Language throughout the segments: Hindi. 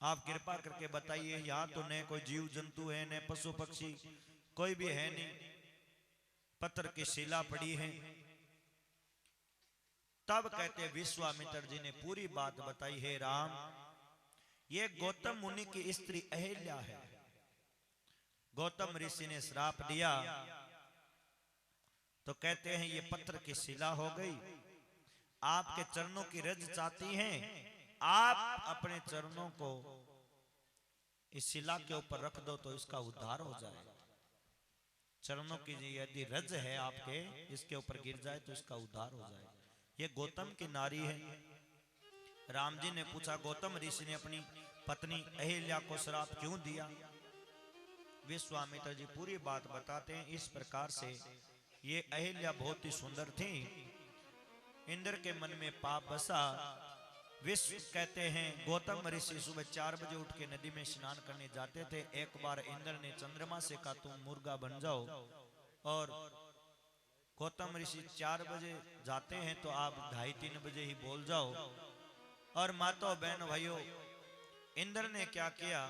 आप कृपा करके बताइए, यहाँ तो न कोई जीव जंतु है, न पशु पक्षी, कोई भी है नहीं, पत्थर की शिला पड़ी है। तब कहते विश्वामित्र जी ने पूरी बात बताई, हे राम, ये गौतम मुनि की स्त्री अहिल्या है। गौतम ऋषि ने श्राप दिया तो कहते हैं ये पत्थर की शिला हो गई। आपके चरणों की रज चाहती हैं, आप अपने चरणों को इस शिला के ऊपर रख दो तो इसका उद्धार हो जाए। चरणों की यदि रज है आपके, इसके ऊपर गिर जाए तो इसका उद्धार हो जाए। ये गौतम की नारी है। राम जी ने पूछा, गौतम ऋषि ने अपनी पत्नी अहिल्या को श्राप क्यों दिया? विश्वामित्र जी पूरी बात बताते हैं। इस प्रकार से ये अहिल्या बहुत ही सुंदर थी। इंद्र के मन में पाप बसा। विश्व कहते हैं गौतम ऋषि सुबह 4 बजे उठ के नदी में स्नान करने जाते थे। एक बार इंद्र ने चंद्रमा से कहा, तुम मुर्गा बन जाओ, और गौतम ऋषि 4 बजे जाते हैं तो आप 2:30-3 बजे ही बोल जाओ। और माताओं बहन भाइयों, इंद्र ने क्या किया,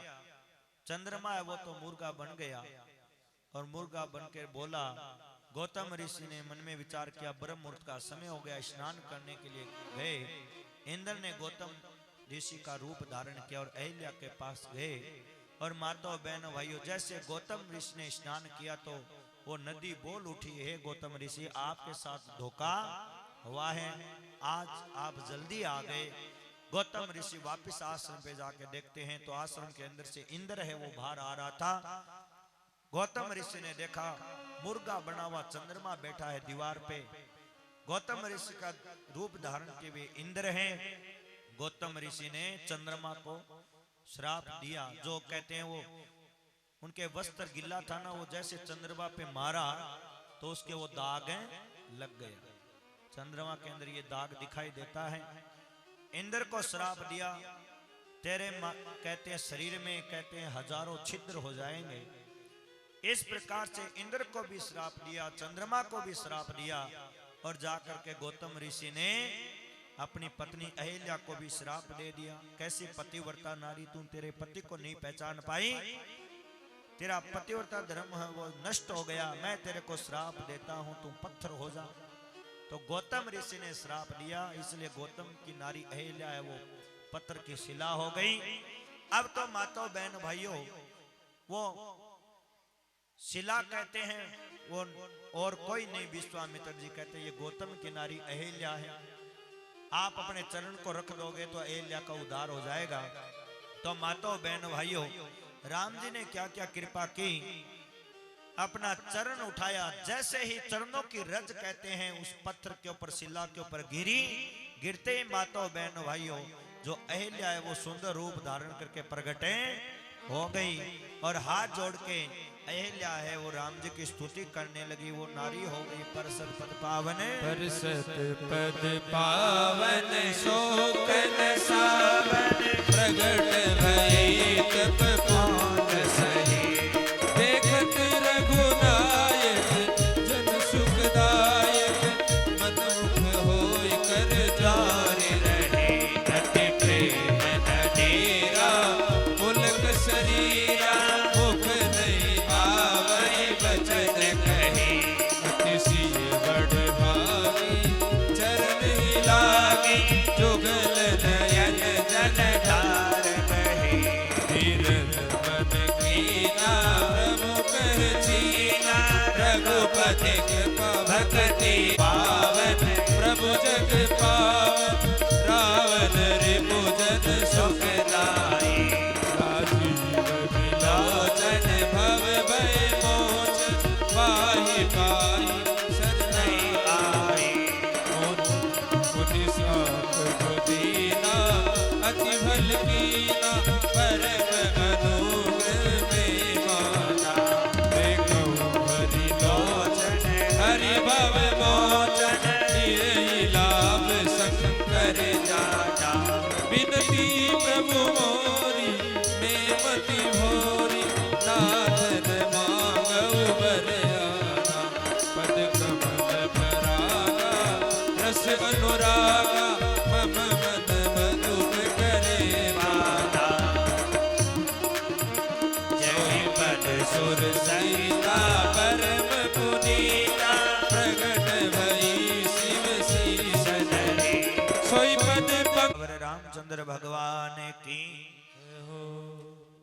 चंद्रमा है वो तो मुर्गा बन गया, और मुर्गा बनकर बोला। गौतम ऋषि ने मन में विचार किया, ब्रह्म मुहूर्त का समय हो गया, स्नान करने के लिए गए। इंद्र ने गौतम ऋषि का रूप धारण किया और अहिल्या के पास गए। और माताओं बहनों भाइयों, जैसे गौतम ऋषि ने स्नान किया तो वो नदी बोल उठी, है गौतम ऋषि, आपके साथ धोखा हुआ है, आज आप जल्दी आ गए। गौतम ऋषि वापस आश्रम पे जाके देखते हैं तो आश्रम के अंदर से इंद्र है वो बाहर आ रहा था। गौतम ऋषि ने देखा मुर्गा बना हुआ चंद्रमा बैठा है दीवार पे। गौतम ऋषि का रूप धारण किए हुए इंद्र है। गौतम ऋषि ने चंद्रमा को श्राप दिया। जो कहते हैं वो उनके वस्त्र गिल्ला था ना, वो जैसे चंद्रमा पे मारा तो उसके वो दाग लग गए। चंद्रमा के अंदर ये दाग दिखाई देता है। इंद्र को श्राप दिया, तेरे कहते हैं शरीर में कहते हैं हजारों छिद्र हो जाएंगे। इस प्रकार से इंद्र को भी श्राप दिया, चंद्रमा को भी श्राप दिया। और जाकर के गौतम ऋषि ने अपनी पत्नी अहिल्या को भी श्राप दे दिया। कैसी पतिव्रता नारी, तू तेरे पति को नहीं पहचान पाई, तेरा पतिव्रता धर्म है वो नष्ट हो गया, मैं तेरे को श्राप देता हूं, तू पत्थर हो जा। तो गौतम ऋषि ने श्राप दिया, इसलिए गौतम की नारी अहिल्या है वो पत्थर की शिला हो गई। अब तो माताओं बहन भाइयों, वो शिला कहते हैं वो और कोई नहीं, विश्वामित्र जी कहते हैं ये गौतम की नारी अहिल्या है। आप अपने चरण को रख दोगे तो अहिल्या का उद्धार हो जाएगा। तो माताओं बहन भाइयों, राम जी ने क्या क्या कृपा की, अपना चरण उठाया। जैसे ही चरणों की रज कहते हैं उस पत्थर के ऊपर, शिला के ऊपर गिरी, गिरते ही माताओं बहन भाइयों जो अहिल्या है वो सुंदर रूप धारण करके प्रकट हो गई। और हाथ जोड़ के अहिल्या है वो राम जी की स्तुति करने लगी। वो नारी हो गई परसत पद पावन, परसत पद पावन, शोक न सावन, प्रगट भई तप पूर्ण सही। देखत रघुनायक जन सुखदायक, मनमुख होय कर जारे रहे। अति प्रेम न डेरा पुलक शरीरा, मुख नहीं आवै बचन कहे। अति सिय बड़ भागी चरण ही लागी, जुगल नयन जलधार बहे। धीरज मन कीना प्रमुख चीना, रघुपति भक्ति पावन, प्रभु जग पावन, रावण रिपुजन सुख लाई। राजीव बिलोचन भव भय मोचन, पाहि पाहि शरण आई। मुनि साथ जो दीना, अति भल कीना, परम अनुग्रह में माना। देखो हरि लोचन हरि भव मोचन,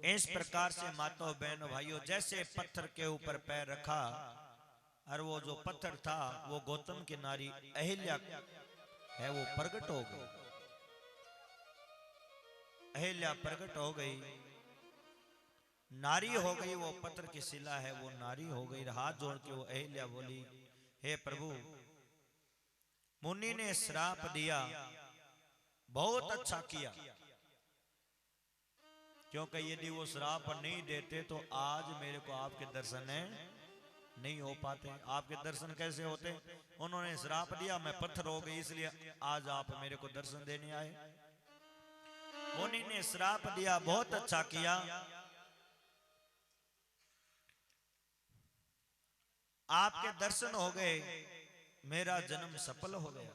इस प्रकार से माताओं बहनों भाइयों, जैसे पत्थर के ऊपर पैर रखा और वो जो पत्थर था वो गौतम की नारी अहिल्या है, वो प्रकट हो गई। अहिल्या प्रकट हो गई, नारी हो गई। वो पत्थर की शिला है, वो नारी हो गई। हाथ जोड़ के वो अहिल्या बोली, हे प्रभु, मुनि ने श्राप दिया, बहुत अच्छा किया, क्योंकि यदि वो श्राप नहीं देते तो आज मेरे को आपके दर्शन नहीं हो पाते। आपके दर्शन कैसे होते? उन्होंने श्राप दिया, मैं पत्थर हो गई, इसलिए आज आप मेरे को दर्शन देने आए। मुनि ने श्राप दिया, बहुत अच्छा किया, आपके दर्शन हो गए, मेरा जन्म सफल हो गया।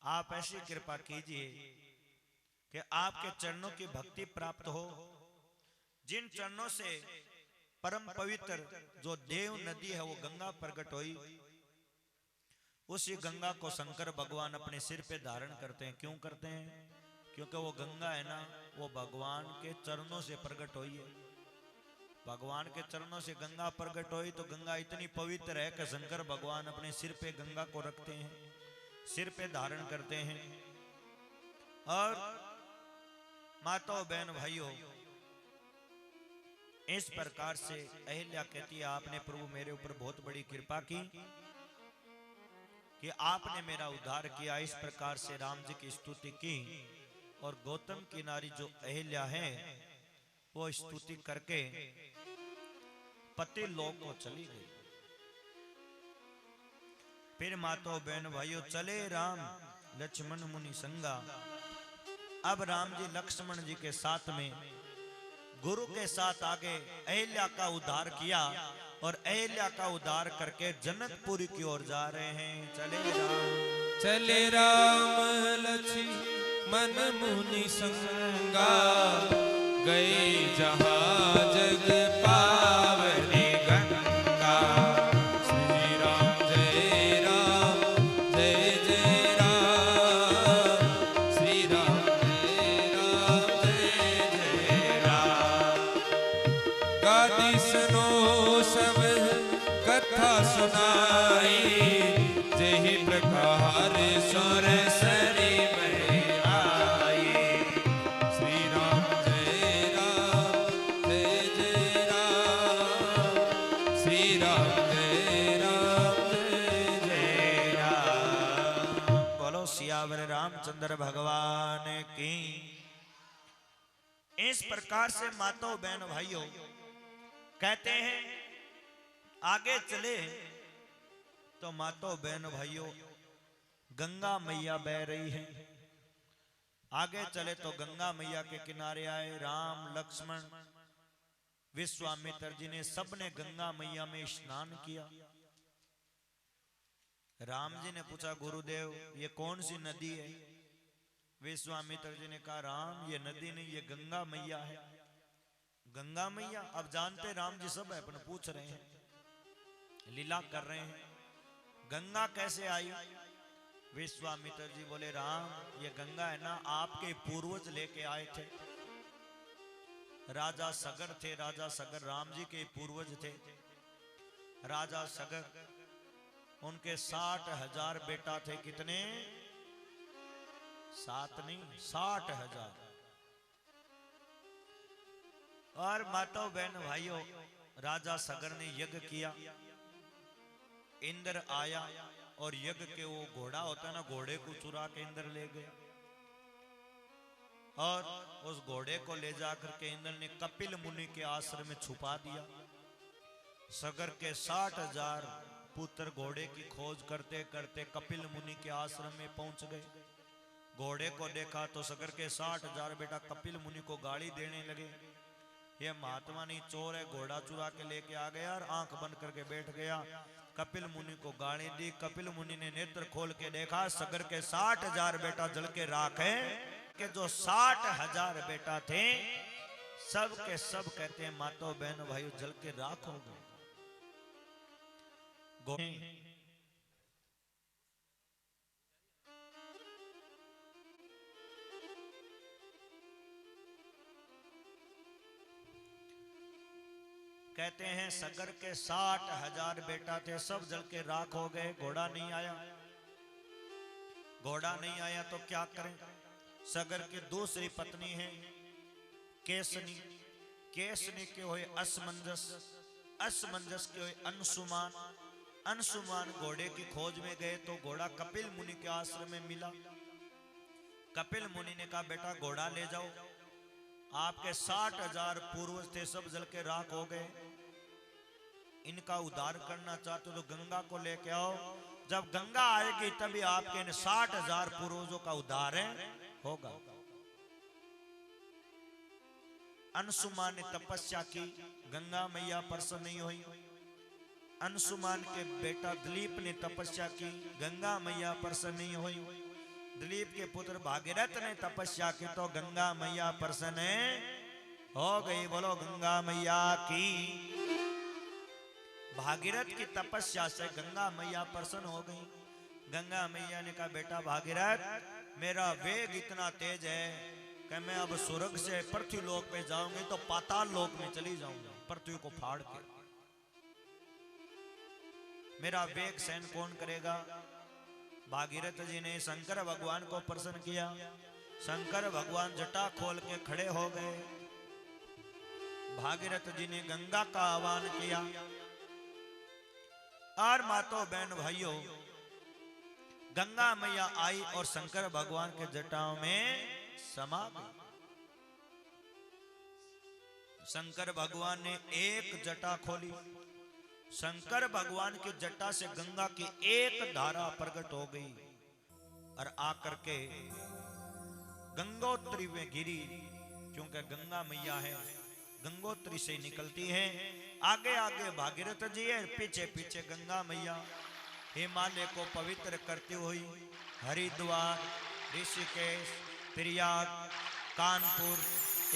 आप ऐसी कृपा कीजिए कि आपके चरणों की भक्ति प्राप्त हो। जिन चरणों से परम पवित्र जो देव नदी है वो गंगा प्रकट हुई, उसी गंगा को शंकर भगवान अपने सिर पे धारण करते हैं। क्यों करते हैं? क्योंकि वो गंगा है ना, वो भगवान के चरणों से प्रकट हुई है। भगवान के चरणों से गंगा प्रकट हुई तो गंगा इतनी पवित्र है कि शंकर भगवान अपने सिर पे गंगा को रखते हैं, सिर पे धारण करते हैं। और माताओं बहन भाइयों, इस प्रकार से अहिल्या कहती है, आपने प्रभु मेरे ऊपर बहुत बड़ी कृपा की कि आपने मेरा उद्धार किया। इस प्रकार से राम जी की स्तुति की और गौतम की नारी जो अहिल्या है वो स्तुति करके पति लोक को चली गई। फिर माताओं बहन भाइयों, चले राम लक्ष्मण मुनि संगा। अब राम जी लक्ष्मण जी के साथ में गुरु के साथ आगे अहिल्या का उद्धार किया और अहिल्या का उद्धार करके जनकपुरी की ओर जा रहे हैं। चले राम लक्ष्मण मुनि संगा, गए जहाँ जग पावनी गंगा। श्री राम जय राम, जय जय राम, श्री राम जय राम, जय जय राम। गाती सुनो सब कथा सुनाई, जय प्रकार सुर सरी में आई। श्री राम जय राम, जय जय राम, श्री राम जय राम, जय जय राम। बोलो सियावर रामचंद्र भगवान की। इस प्रकार से माताओं बहन भाइयों कहते हैं आगे चले तो माताओं बहन भाइयों गंगा मैया बह रही है। आगे चले तो गंगा मैया के किनारे आए राम लक्ष्मण विश्वामित्र जी ने, सबने गंगा मैया में स्नान किया। राम जी ने पूछा, गुरुदेव ये कौन सी नदी है? विश्वामित्र जी ने कहा, राम ये नदी नहीं, ये गंगा मैया है। गंगा मैया? अब जानते राम जी सब है, अपन पूछ रहे हैं, लीला कर रहे हैं। गंगा कैसे आई? विश्वामित्र जी बोले, राम ये गंगा है ना, आपके पूर्वज लेके आए थे। राजा सगर थे, राजा सगर राम जी के पूर्वज थे। राजा सगर, उनके 60,000 बेटा थे। कितने? 7 नहीं, 60,000। और माताओं बहन भाइयों, राजा सगर ने यज्ञ किया। इंद्र आया और यज्ञ के वो घोड़ा होता ना, घोड़े को चुरा के इंद्र ले गया और उस घोड़े को ले जाकर के इंद्र ने कपिल मुनि के आश्रम में छुपा दिया। सगर के 60,000 पुत्र घोड़े की खोज करते करते कपिल मुनि के आश्रम में पहुंच गए। घोड़े को देखा तो सगर के 60,000 बेटा कपिल मुनि को गाली देने लगे, ये महात्मा नहीं चोर है, घोड़ा चुरा के लेके आ गया और आंख बंद करके बैठ गया। कपिल मुनि को गाली दी। कपिल मुनि ने नेत्र खोल के देखा, सगर के 60,000 बेटा जल के राख है। कि जो 60,000 बेटा थे सब के सब कहते हैं माताओं बहनों भाइयों जल के राख हो गए। कहते हैं सगर के 60,000 बेटा थे, सब जल के राख हो गए। घोड़ा नहीं आया, घोड़ा नहीं आया तो क्या करें। सगर की दूसरी पत्नी है केसनी, केसनी के हुए असमंजस, असमंजस के हुए अंशुमान, अंशुमान घोड़े की खोज में गए तो घोड़ा कपिल मुनि के आश्रम में मिला। कपिल मुनि ने कहा बेटा घोड़ा ले जाओ, आपके 60,000 पूर्वज थे सब जल के राख हो गए, इनका उद्धार करना चाहते हो तो गंगा को लेके आओ, जब गंगा आएगी तभी आपके इन 60,000 पूर्वजों का उद्धार होगा। अंशुमान ने तपस्या की, गंगा मैया प्रसन्न नहीं हुई। अंशुमान के बेटा दिलीप ने तपस्या की, गंगा मैया प्रसन्न नहीं हुई। दिलीप के पुत्र भागीरथ ने तपस्या की तो गंगा मैया प्रसन्न हो गई। बोलो गंगा मैया की। भागीरथ की तपस्या से गंगा मैया प्रसन्न हो गई। गंगा मैया ने कहा बेटा भागीरथ, मेरा वेग इतना तेज है कि मैं अब स्वर्ग से पृथ्वी लोक पे जाऊंगी तो पाताल लोक में चली जाऊंगी, पृथ्वी को फाड़ के। मेरा वेग सहन कौन करेगा। भागीरथ जी ने शंकर भगवान को प्रसन्न किया। शंकर भगवान जटा खोल के खड़े हो गए। भागीरथ जी ने गंगा का आह्वान किया और मातो बहन भाइयों, गंगा मैया आई और शंकर भगवान के जटाओं में समा गई। शंकर भगवान ने एक जटा खोली, शंकर भगवान की जटा से गंगा की एक धारा प्रकट हो गई और आकर के गंगोत्री में गिरी, क्योंकि गंगा मैया है, गंगोत्री से निकलती है। आगे आगे भागीरथ जी है, पीछे पीछे गंगा मैया। हिमालय को पवित्र करती हुई हरिद्वार, ऋषिकेश, प्रयाग, कानपुर,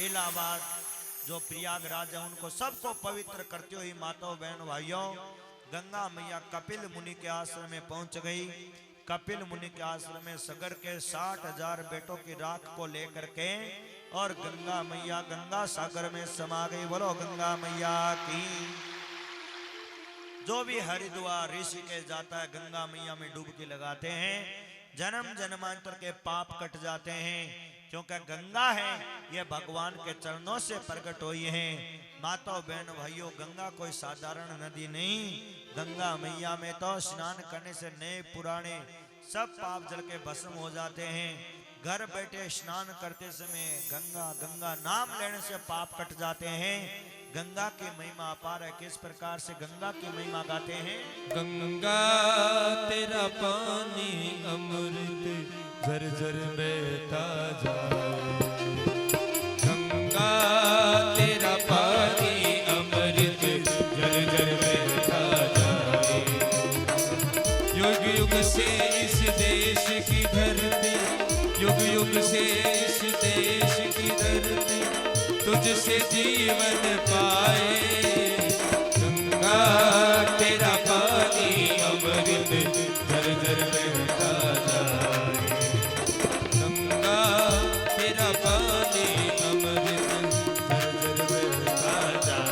इलाहाबाद, जो प्रयागराज है उनको सबको पवित्र करती हुई माताओं बहनों भाइयों, गंगा मैया कपिल मुनि के आश्रम में पहुंच गई। कपिल मुनि के आश्रम में सगर के 60,000 बेटों की राख को लेकर के और गंगा मैया गंगा सागर में समा गई। बोलो गंगा मैया की। जो भी हरिद्वार ऋषिकेश जाता है गंगा मैया में डुबकी लगाते हैं, जन्म जन्मांतर के पाप कट जाते हैं, क्योंकि गंगा है ये भगवान के चरणों से प्रकट हुई है। माताओं बहन भाइयों, गंगा कोई साधारण नदी नहीं। गंगा मैया में तो स्नान करने से नए पुराने सब पाप जल के भस्म हो जाते हैं। घर बैठे स्नान करते समय गंगा गंगा नाम लेने से पाप कट जाते हैं। गंगा की महिमा अपार है। किस प्रकार से गंगा की महिमा गाते हैं। गंगा तेरा पानी अमृत झरझर बहता जाए, गंगा तेरा पानी अमृत झरझर बहता जाए। युग युग से इस देश की धरती, युग युग से इस देश की धरती तुझसे जीवन पाए। गंगा तेरा पानी अमृत झरझर बहता जाए, गंगा तेरा पानी अमृत झरझर बहता जाए।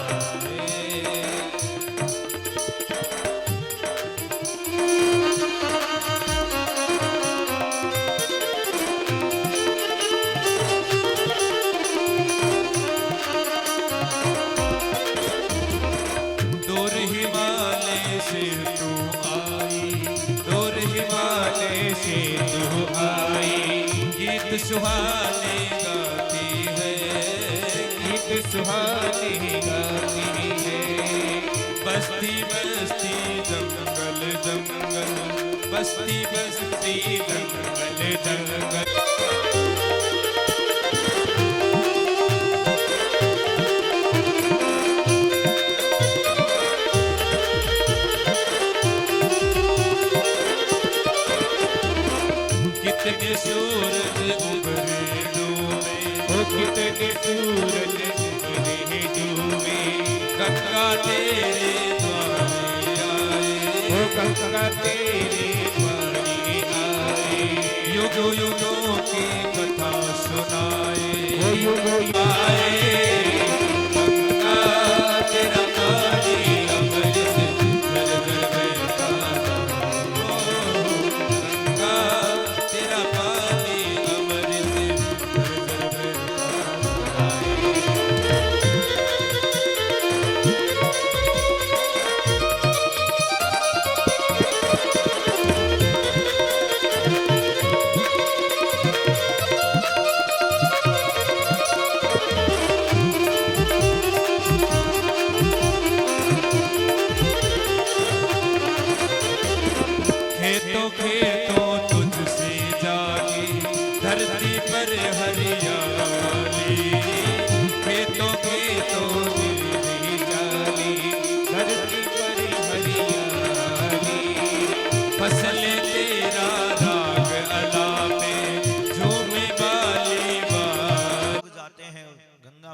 दूर हिमालय से तू आई, दूर हिमालय से तू आई, गीत सुहाने गाती है, गीत सुहाने गाती है। बस्ती बस्ती जंगल जंगल, बस्ती बस्ती जंगल जंगल। कितने सूरज उभरे डूबे, ओ कितने सूरज उभरे डूबे, गंगा तेरे द्वारे आए, ओ गंगा तेरे द्वारे आए। युग युगों की कथा सुनाए, ओ युग आए। गंगा तेरा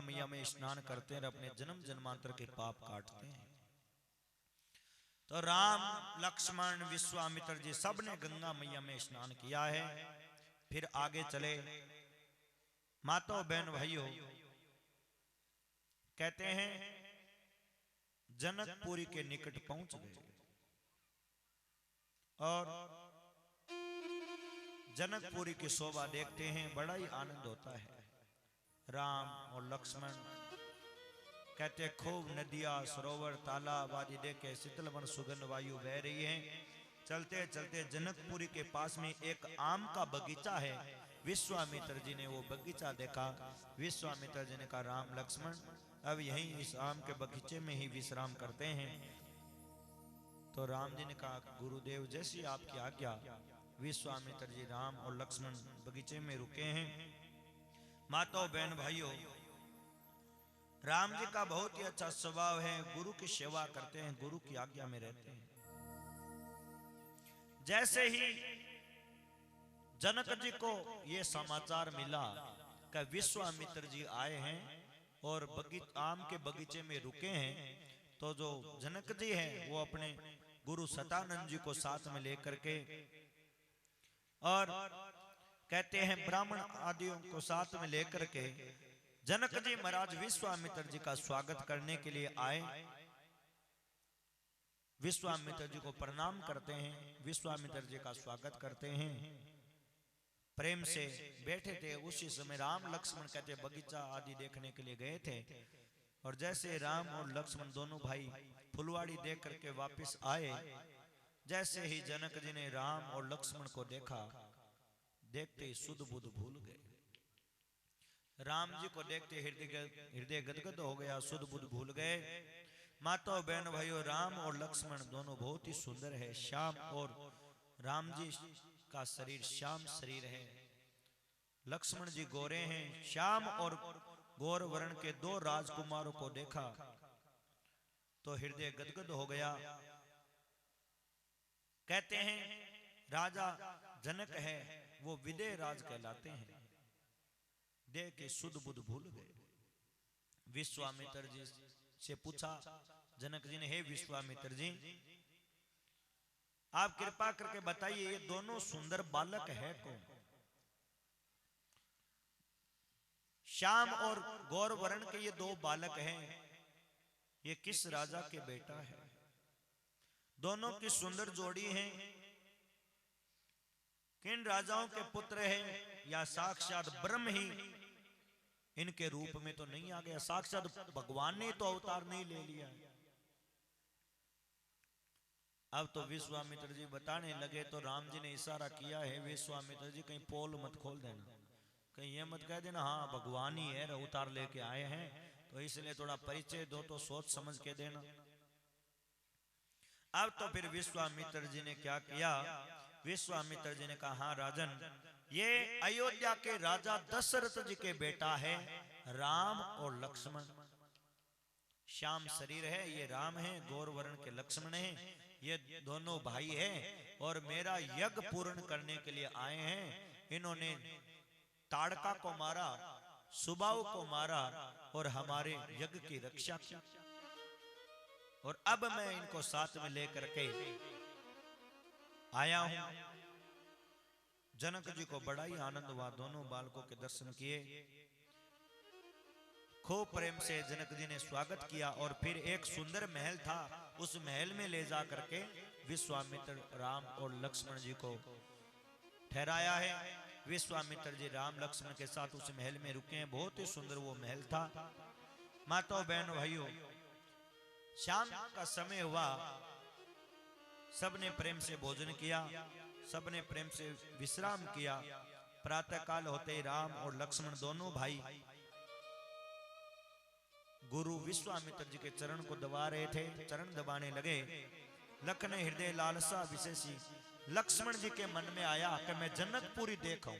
मैया में स्नान करते हैं और अपने जन्म जन्मांतर के पाप काटते हैं। तो राम लक्ष्मण विश्वामित्र जी सब ने गंगा मैया में स्नान किया है। फिर आगे चले, माताओं बहन भाइयों, कहते हैं जनकपुरी के निकट पहुंच गए और जनकपुरी की शोभा देखते हैं, बड़ा ही आनंद होता है। राम और लक्ष्मण कहते खूब नदियां सरोवर तालाब आदि देखे, शीतल वन सुगंध वायु बह रही है। चलते चलते जनकपुरी के पास में एक आम का बगीचा है। विश्वामित्र जी ने वो बगीचा देखा। विश्वामित्र जी ने कहा राम लक्ष्मण अब यहीं इस आम के बगीचे में ही विश्राम करते हैं। तो राम जी ने कहा गुरुदेव जैसी आपकी आज्ञा। विश्वामित्र जी राम और लक्ष्मण बगीचे में रुके हैं। माताओं बहन भाइयों, राम जी का बहुत ही अच्छा स्वभाव है, गुरु की सेवा करते हैं, गुरु की आज्ञा में रहते हैं। जैसे ही जनक जी को यह समाचार मिला कि विश्वामित्र जी आए हैं और आम के बगीचे में रुके हैं, तो जो जनक जी हैं वो अपने गुरु सतानंद जी को साथ में लेकर के और कहते हैं ब्राह्मण आदियों को साथ में लेकर के जनक जी महाराज विश्वामित्र जी का स्वागत करने के लिए आए। विश्वामित्र जी को प्रणाम करते हैं, विश्वामित्र जी का स्वागत करते हैं, प्रेम से बैठे थे। उसी समय राम लक्ष्मण कहते बगीचा आदि देखने के लिए गए थे और जैसे राम और लक्ष्मण दोनों भाई फुलवाड़ी देख करके वापस आए, जैसे ही जनक जी ने राम और लक्ष्मण को देखा, देखते ही सुध बुध भूल गए। राम जी को देखते हृदय गदगद हो गया, सुध बुध भूल गए। माताओं बहन भाइयों, राम और लक्ष्मण दोनों बहुत ही सुंदर है। श्याम और राम जी का शरीर श्याम शरीर है, लक्ष्मण जी गोरे हैं। श्याम और गौर वर्ण के दो राजकुमारों को देखा तो हृदय गदगद हो गया। कहते हैं राजा जनक है वो विदेह राज कहलाते हैं। देख के सुध बुध भूल गए। विश्वामित्र जी से पूछा जनक जी ने, हे विश्वामित्र जी आप कृपा करके बताइए ये दोनों सुंदर बालक है कौन? श्याम और गौर वर्ण के ये दो बालक हैं, ये किस राजा के बेटा है? दोनों की सुंदर जोड़ी है, किन राजाओं के पुत्र हैं? या साक्षात ब्रह्म ही इनके रूप में तो नहीं आ गया? साक्षात भगवान ने तो अवतार नहीं ले लिया। अब तो विश्वामित्र जी बताने लगे तो राम जी ने इशारा किया है, विश्वामित्र जी कहीं पोल मत खोल देना, कहीं ये मत कह देना हाँ भगवान ही है अवतार लेके आए हैं, तो इसलिए थोड़ा परिचय दो तो सोच समझ के देना। अब तो फिर विश्वामित्र जी ने क्या किया? विश्वामित्र जी ने कहा हाँ राजन, ये अयोध्या के राजा दशरथ जी के बेटा है राम और लक्ष्मण। श्याम शरीर है ये राम है, गौर वर्ण के लक्ष्मण है, ये दोनों भाई हैं और मेरा यज्ञ पूर्ण करने के लिए आए हैं। इन्होंने ताड़का को मारा, सुबाहु को मारा और हमारे यज्ञ की रक्षा की, और अब मैं इनको साथ में लेकर के आया हूं। जनक जी को बड़ा ही आनंद हुआ, दोनों बालकों के दर्शन किए, खूब प्रेम से जनक जी ने स्वागत किया और फिर एक सुंदर महल था, उस महल में ले जा करके विश्वामित्र राम और लक्ष्मण जी को ठहराया है। विश्वामित्र जी राम लक्ष्मण के साथ उस महल में रुके हैं, बहुत ही सुंदर वो महल था। माताओं बहनों भाइयों, शाम का समय हुआ, सबने प्रेम से भोजन किया, सबने प्रेम से विश्राम किया। प्रातः काल होते ही राम और लक्ष्मण दोनों भाई गुरु विश्वामित्र जी के चरण को दबा रहे थे, चरण दबाने लगे। लखन हृदय लालसा विशेषी, लक्ष्मण जी के मन में आया कि मैं जनकपुरी देखाऊं,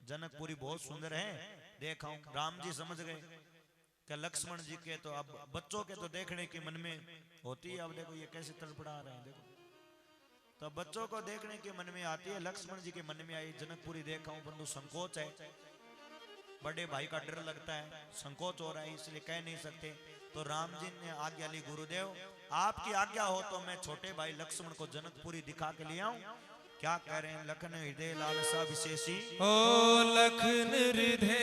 जनकपुरी बहुत सुंदर है, देखाऊं। राम जी समझ गए कि लक्ष्मण जी के तो अब बच्चों के तो देखने के मन में होती है, अब देखो ये कैसे तड़पड़ा रहे हैं, देखो तो बच्चों को देखने के मन में आती है, लक्ष्मण जी के मन में आई जनकपुरी देखाऊं, परंतु संकोच है। बड़े भाई का डर लगता है, संकोच हो रहा है, इसलिए कह नहीं सकते। तो राम जी ने आज्ञा ली, गुरुदेव आपकी आज्ञा हो तो मैं छोटे भाई लक्ष्मण को जनकपुरी दिखा के ले आऊं। क्या कह रहे हैं, लखन हृदय लालसा विशेषी, ओ लखन हृदय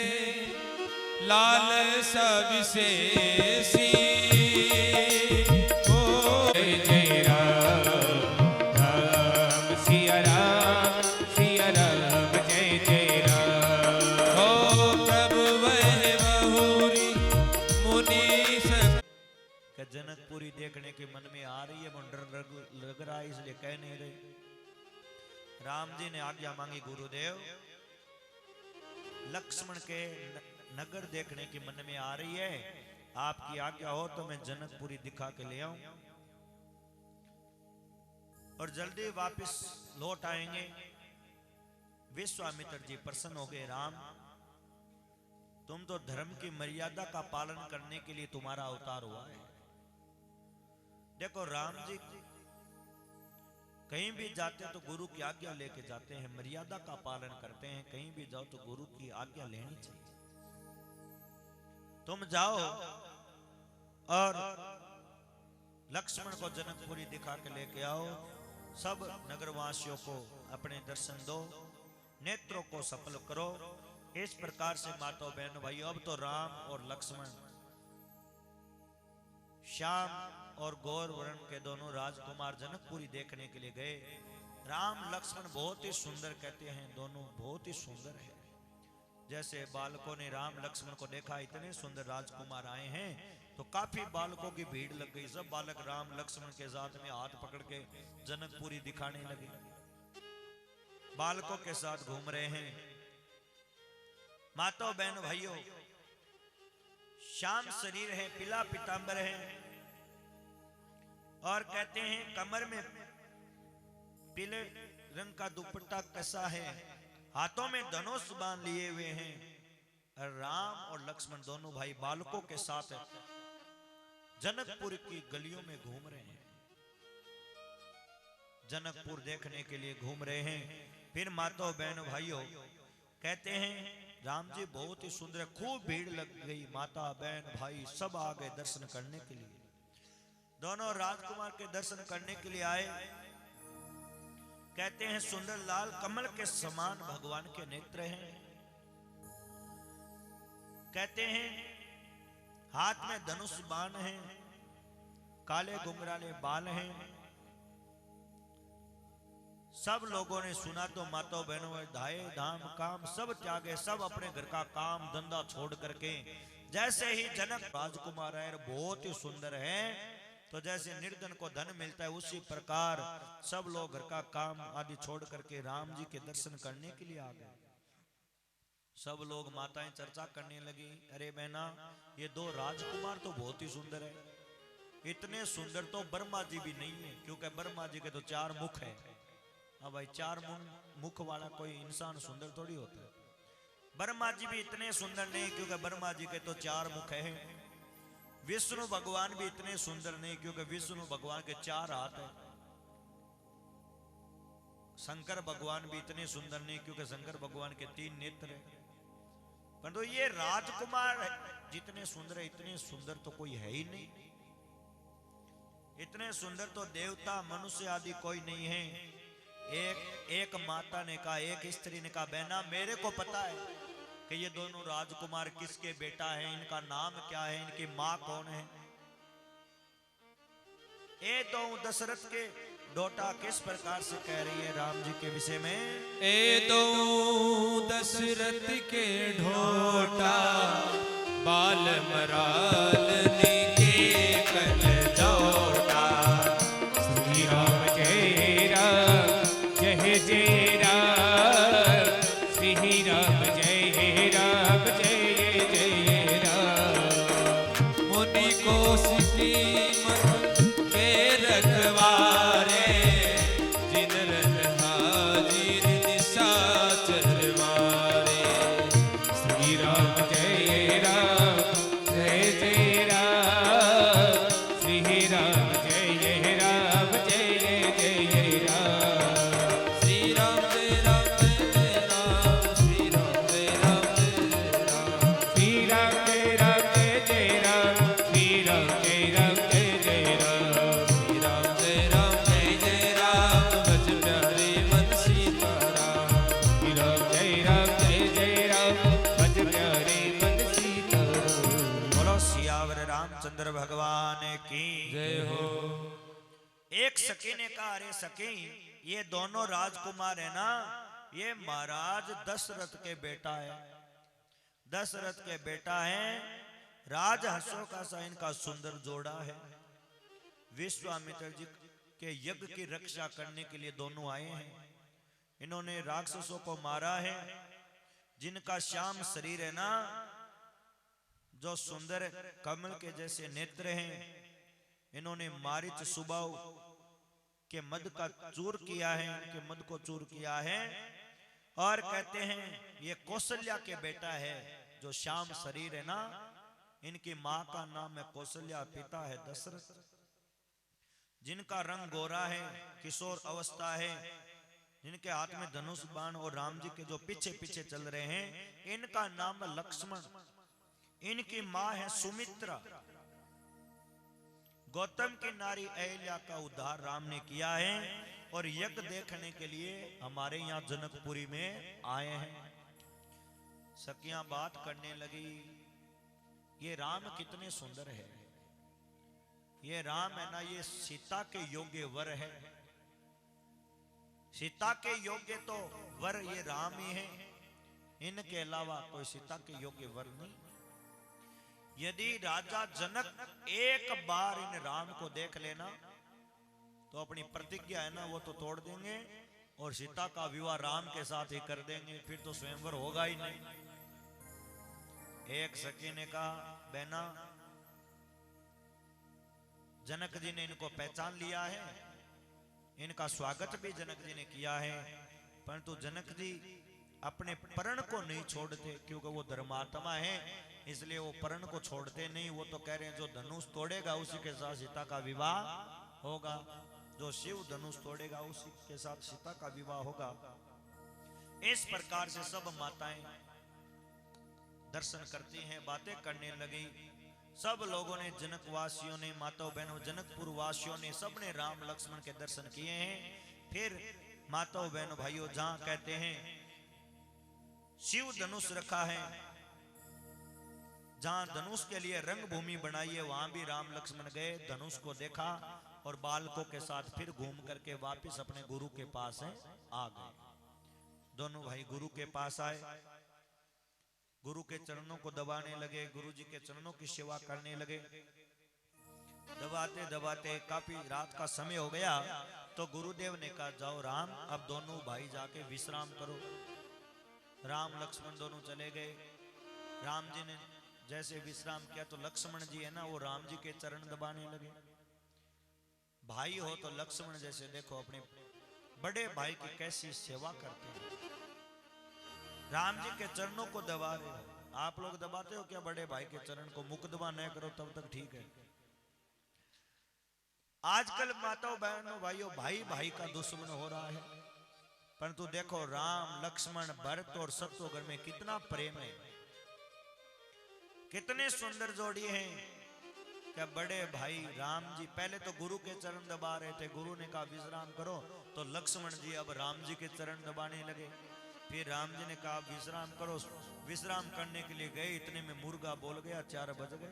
लालसा विशेषी, ओ जय जय राम सिया राम जय जय राम। ओ प्रभु वह बहुरी मुनि सब कि जनकपुरी देखने के मन में आ रही है, वो डर लग रहा है, इसलिए कह नहीं रहे। राम जी ने आज्ञा मांगी, गुरुदेव लक्ष्मण के नगर देखने की मन में आ रही है, आपकी आज्ञा हो तो मैं जनकपुरी दिखा के ले आऊं और जल्दी वापस लौट आएंगे। विश्वामित्र जी प्रसन्न हो गए, राम तुम तो धर्म की मर्यादा का पालन करने के लिए तुम्हारा अवतार हुआ है। देखो राम जी कहीं भी जाते हैं तो गुरु की आज्ञा लेके जाते हैं, मर्यादा का पालन करते हैं। कहीं भी जाओ तो गुरु की आज्ञा लेनी चाहिए। तुम जाओ और लक्ष्मण को जनकपुरी दिखा के लेके आओ, सब नगरवासियों को अपने दर्शन दो, नेत्रों को सफल करो। इस प्रकार से माताओं बहनों भाई, अब तो राम और लक्ष्मण श्याम और गौर वर्ण के दोनों राजकुमार जनकपुरी देखने के लिए गए। राम लक्ष्मण बहुत ही सुंदर, कहते हैं दोनों बहुत ही सुंदर है। जैसे बालकों ने राम लक्ष्मण को देखा, इतने सुंदर राजकुमार आए हैं, तो काफी बालकों की भीड़ लग गई। सब बालक राम लक्ष्मण के साथ में हाथ पकड़ के जनकपुरी दिखाने लगे, बालकों के साथ घूम रहे हैं। माताओं बहनों भाइयों, श्याम शरीर है, पीला पीतांबर है, और कहते हैं कमर में पीले रंग का दुपट्टा कसा है, हाथों में धनुष बांध लिए हुए हैं। और राम और लक्ष्मण दोनों भाई बालकों के साथ जनकपुर की गलियों में घूम रहे हैं, जनकपुर देखने के लिए घूम रहे हैं। फिर माताओं बहनों भाइयों, कहते हैं राम जी बहुत ही सुंदर, खूब भीड़ लग गई, माता बहन भाई सब आ गए दर्शन करने के लिए। दोनों राजकुमार के दर्शन करने के लिए आए। कहते हैं सुंदर लाल कमल के समान भगवान के नेत्र हैं। कहते हैं हाथ में धनुष बाण है, काले घुंघराले बाल हैं। सब लोगों ने सुना तो माताओं बहनों, धाये धाम काम सब त्यागे, सब अपने घर का काम धंधा छोड़ करके, जैसे ही जनक राजकुमार है बहुत ही सुंदर है, तो जैसे निर्धन को धन मिलता है उसी प्रकार सब लोग घर का काम आदि छोड़ करके राम जी के दर्शन करने के लिए आ गए। सब लोग माताएं चर्चा करने लगी, अरे बहना ये दो राजकुमार तो बहुत ही सुंदर है, इतने सुंदर तो ब्रह्मा जी भी नहीं है, क्योंकि ब्रह्मा जी के तो 4 मुख है। अब भाई 4 मुख वाला कोई इंसान सुंदर थोड़ी होता है। ब्रह्मा जी भी इतने सुंदर नहीं, क्योंकि ब्रह्मा जी के तो 4 मुख है। विष्णु भगवान भी इतने सुंदर नहीं, क्योंकि विष्णु भगवान के 4 हाथ है। शंकर भगवान भी इतने सुंदर नहीं, क्योंकि शंकर भगवान के 3 नेत्र है। परंतु ये राजकुमार जितने सुंदर है, इतने सुंदर तो कोई है ही नहीं। इतने सुंदर तो देवता मनुष्य आदि कोई नहीं है। एक माता ने कहा, एक स्त्री ने कहा, बहना मेरे को पता है कि ये दोनों राजकुमार किसके बेटा है, इनका नाम क्या है, इनकी माँ कौन है। ये तो दशरथ के डोटा किस प्रकार से कह रही है राम जी के विषय में, ए दो दशरथ के ढोटा बाल मराल निके कल जोटा, श्री राम जय राम जय जय राम, श्री राम जय राम जय जय राम। मुनि कौशिकी मन के रखवारे, जिन रन हाजिर निशाचर मारे, श्री राम जय रामचंद्र भगवान की जय हो। एक सखी ने कहा, अरे सखी, ये दोनों राजकुमार है ना, ये महाराज दशरथ के बेटा है, दशरथ के बेटा है। राजहंसों का सा इनका सुंदर जोड़ा है। विश्वामित्र जी के यज्ञ की रक्षा करने के लिए दोनों आए हैं। इन्होंने राक्षसों को मारा है। जिनका श्याम शरीर है ना, जो सुंदर कमल के जैसे नेत्र हैं, इन्होंने मारिच सुबाव के मद का चूर किया है, इनके मद को चूर किया है। और कहते हैं ये कौशल्या के बेटा है, जो श्याम शरीर है ना, इनकी मां का नाम है कौशल्या, पिता है दशरथ। जिनका रंग गोरा है, किशोर अवस्था है, जिनके हाथ में धनुष बाण और राम जी के जो पीछे पीछे चल रहे हैं, इनका नाम है लक्ष्मण। इनकी मां है सुमित्रा। गौतम की नारी अहिल्या का उद्धार राम ने किया है। और यज्ञ देखने के लिए हमारे यहाँ जनकपुरी में आए हैं। सखियां बात करने लगी, ये राम कितने सुंदर है, ये राम है ना, ये सीता के योग्य वर है। सीता के योग्य तो वर ये राम ही है, इनके अलावा कोई सीता के योग्य वर नहीं। यदि राजा जनक एक बार इन राम को देख लेना, तो अपनी प्रतिज्ञा है ना वो तो तोड़ देंगे और सीता का विवाह राम के साथ ही कर देंगे, फिर तो स्वयंवर होगा ही नहीं। एक सखी ने कहा, बहना, जनक जी ने इनको पहचान लिया है, इनका स्वागत भी जनक जी ने किया है, परंतु जनक जी अपने परण को नहीं छोड़ते, क्योंकि वो धर्मात्मा है, इसलिए वो परण को छोड़ते नहीं। वो तो कह रहे हैं जो धनुष तोड़ेगा उसी के साथ सीता का विवाह होगा, जो शिव धनुष तोड़ेगा उसी के साथ सीता का विवाह होगा। इस प्रकार से सब माताएं दर्शन करती हैं, बातें करने लगी। सब लोगों ने, जनकवासियों ने, माताओं बहनों, जनकपुर वासियों ने, सबने राम लक्ष्मण के दर्शन किए हैं। फिर माताओं बहनों भाइयों, जहां कहते हैं शिव धनुष रखा है, जहां धनुष के लिए रंग भूमि बनाई है, वहां भी राम लक्ष्मण गए, धनुष को देखा और बालकों के साथ फिर घूम करके वापस अपने गुरु के पास आ गए। दोनों भाई गुरु के पास आए, गुरु के चरणों को दबाने लगे, गुरु जी के चरणों की सेवा करने लगे। दबाते दबाते काफी रात का समय हो गया, तो गुरुदेव ने कहा, जाओ राम, अब दोनों भाई जाके विश्राम करो। राम लक्ष्मण दोनों चले गए। राम जी ने जैसे विश्राम किया, तो लक्ष्मण जी है ना, वो राम जी के चरण दबाने लगे। भाई हो तो लक्ष्मण जैसे देखो अपने बड़े भाई की कैसी सेवा करते हैं, राम जी के चरणों को दबा रहे हो। आप लोग दबाते हो क्या बड़े भाई के चरण को? मुकदमा न करो तब तक ठीक है। आजकल माताओं बहनों भाइयों, भाई भाई का दुश्मन हो रहा है, परंतु देखो राम लक्ष्मण भरत और शत्रुघ्न में कितना प्रेम है, कितने सुंदर जोड़ी हैं। क्या बड़े भाई राम जी पहले तो गुरु के चरण दबा रहे थे, गुरु ने कहा विश्राम करो, तो लक्ष्मण जी अब राम जी के चरण दबाने लगे। फिर राम जी ने कहा विश्राम करो, विश्राम करने के लिए गए, इतने में मुर्गा बोल गया, 4 बज गए।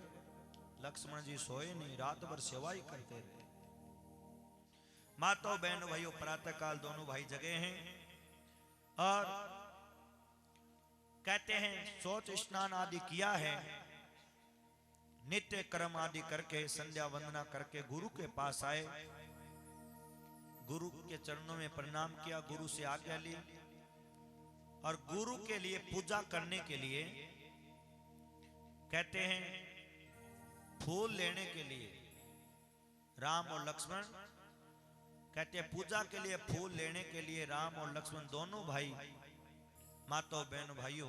लक्ष्मण जी सोए नहीं, रात भर सेवा ही करते रहे। माताओं बहनों भाइयों, प्रातः काल दोनों भाई जगे हैं और कहते हैं शौच स्नान आदि किया है, नित्य कर्म आदि करके संध्या वंदना करके गुरु के पास आए, गुरु के चरणों में प्रणाम किया, गुरु से आज्ञा ली और गुरु के लिए पूजा करने के लिए कहते हैं फूल लेने के लिए राम और लक्ष्मण कहते हैं पूजा के लिए फूल लेने के लिए राम और लक्ष्मण दोनों भाई माताओं बहनों भाइयों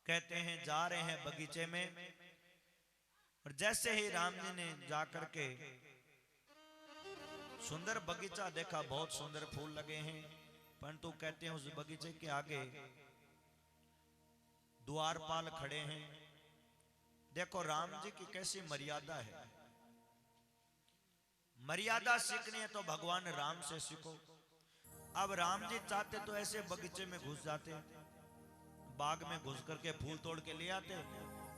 कहते हैं जा रहे हैं बगीचे में। और जैसे ही राम जी ने जाकर के सुंदर बगीचा देखा, बहुत सुंदर फूल लगे हैं, परंतु कहते हैं उस बगीचे के आगे द्वारपाल खड़े हैं। देखो राम जी की कैसी मर्यादा है, मर्यादा सीखनी है तो भगवान राम से सीखो। अब राम जी चाहते तो ऐसे बगीचे में घुस जाते, बाग में घुस करके फूल तोड़ के ले आते,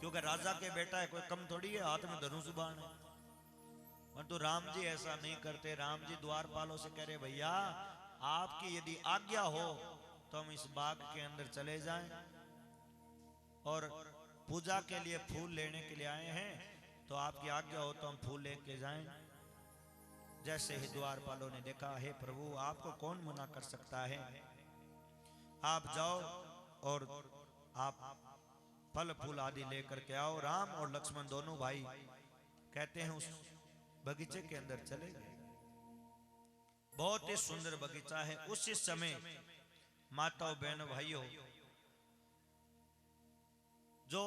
क्योंकि राजा के बेटा है, कोई कम थोड़ी है, हाथ में धनुष बाण है। परंतु राम जी ऐसा नहीं करते। राम जी द्वारपालों से कह रहे, भैया आपकी यदि आज्ञा हो तो हम इस बाग के अंदर चले जाएं और पूजा के लिए फूल लेने के लिए आए हैं, तो आपकी आज्ञा हो तो हम फूल लेके जाएं। जैसे ही द्वारपालों ने देखा, हे प्रभु आपको कौन मना कर सकता है, आप जाओ और आप फल फूल आदि लेकर के आओ। राम और लक्ष्मण दोनों भाई कहते हैं उस बगीचे के अंदर चले गए। बहुत ही सुंदर बगीचा है। उसी समय माताओं बहनों भाइयों, जो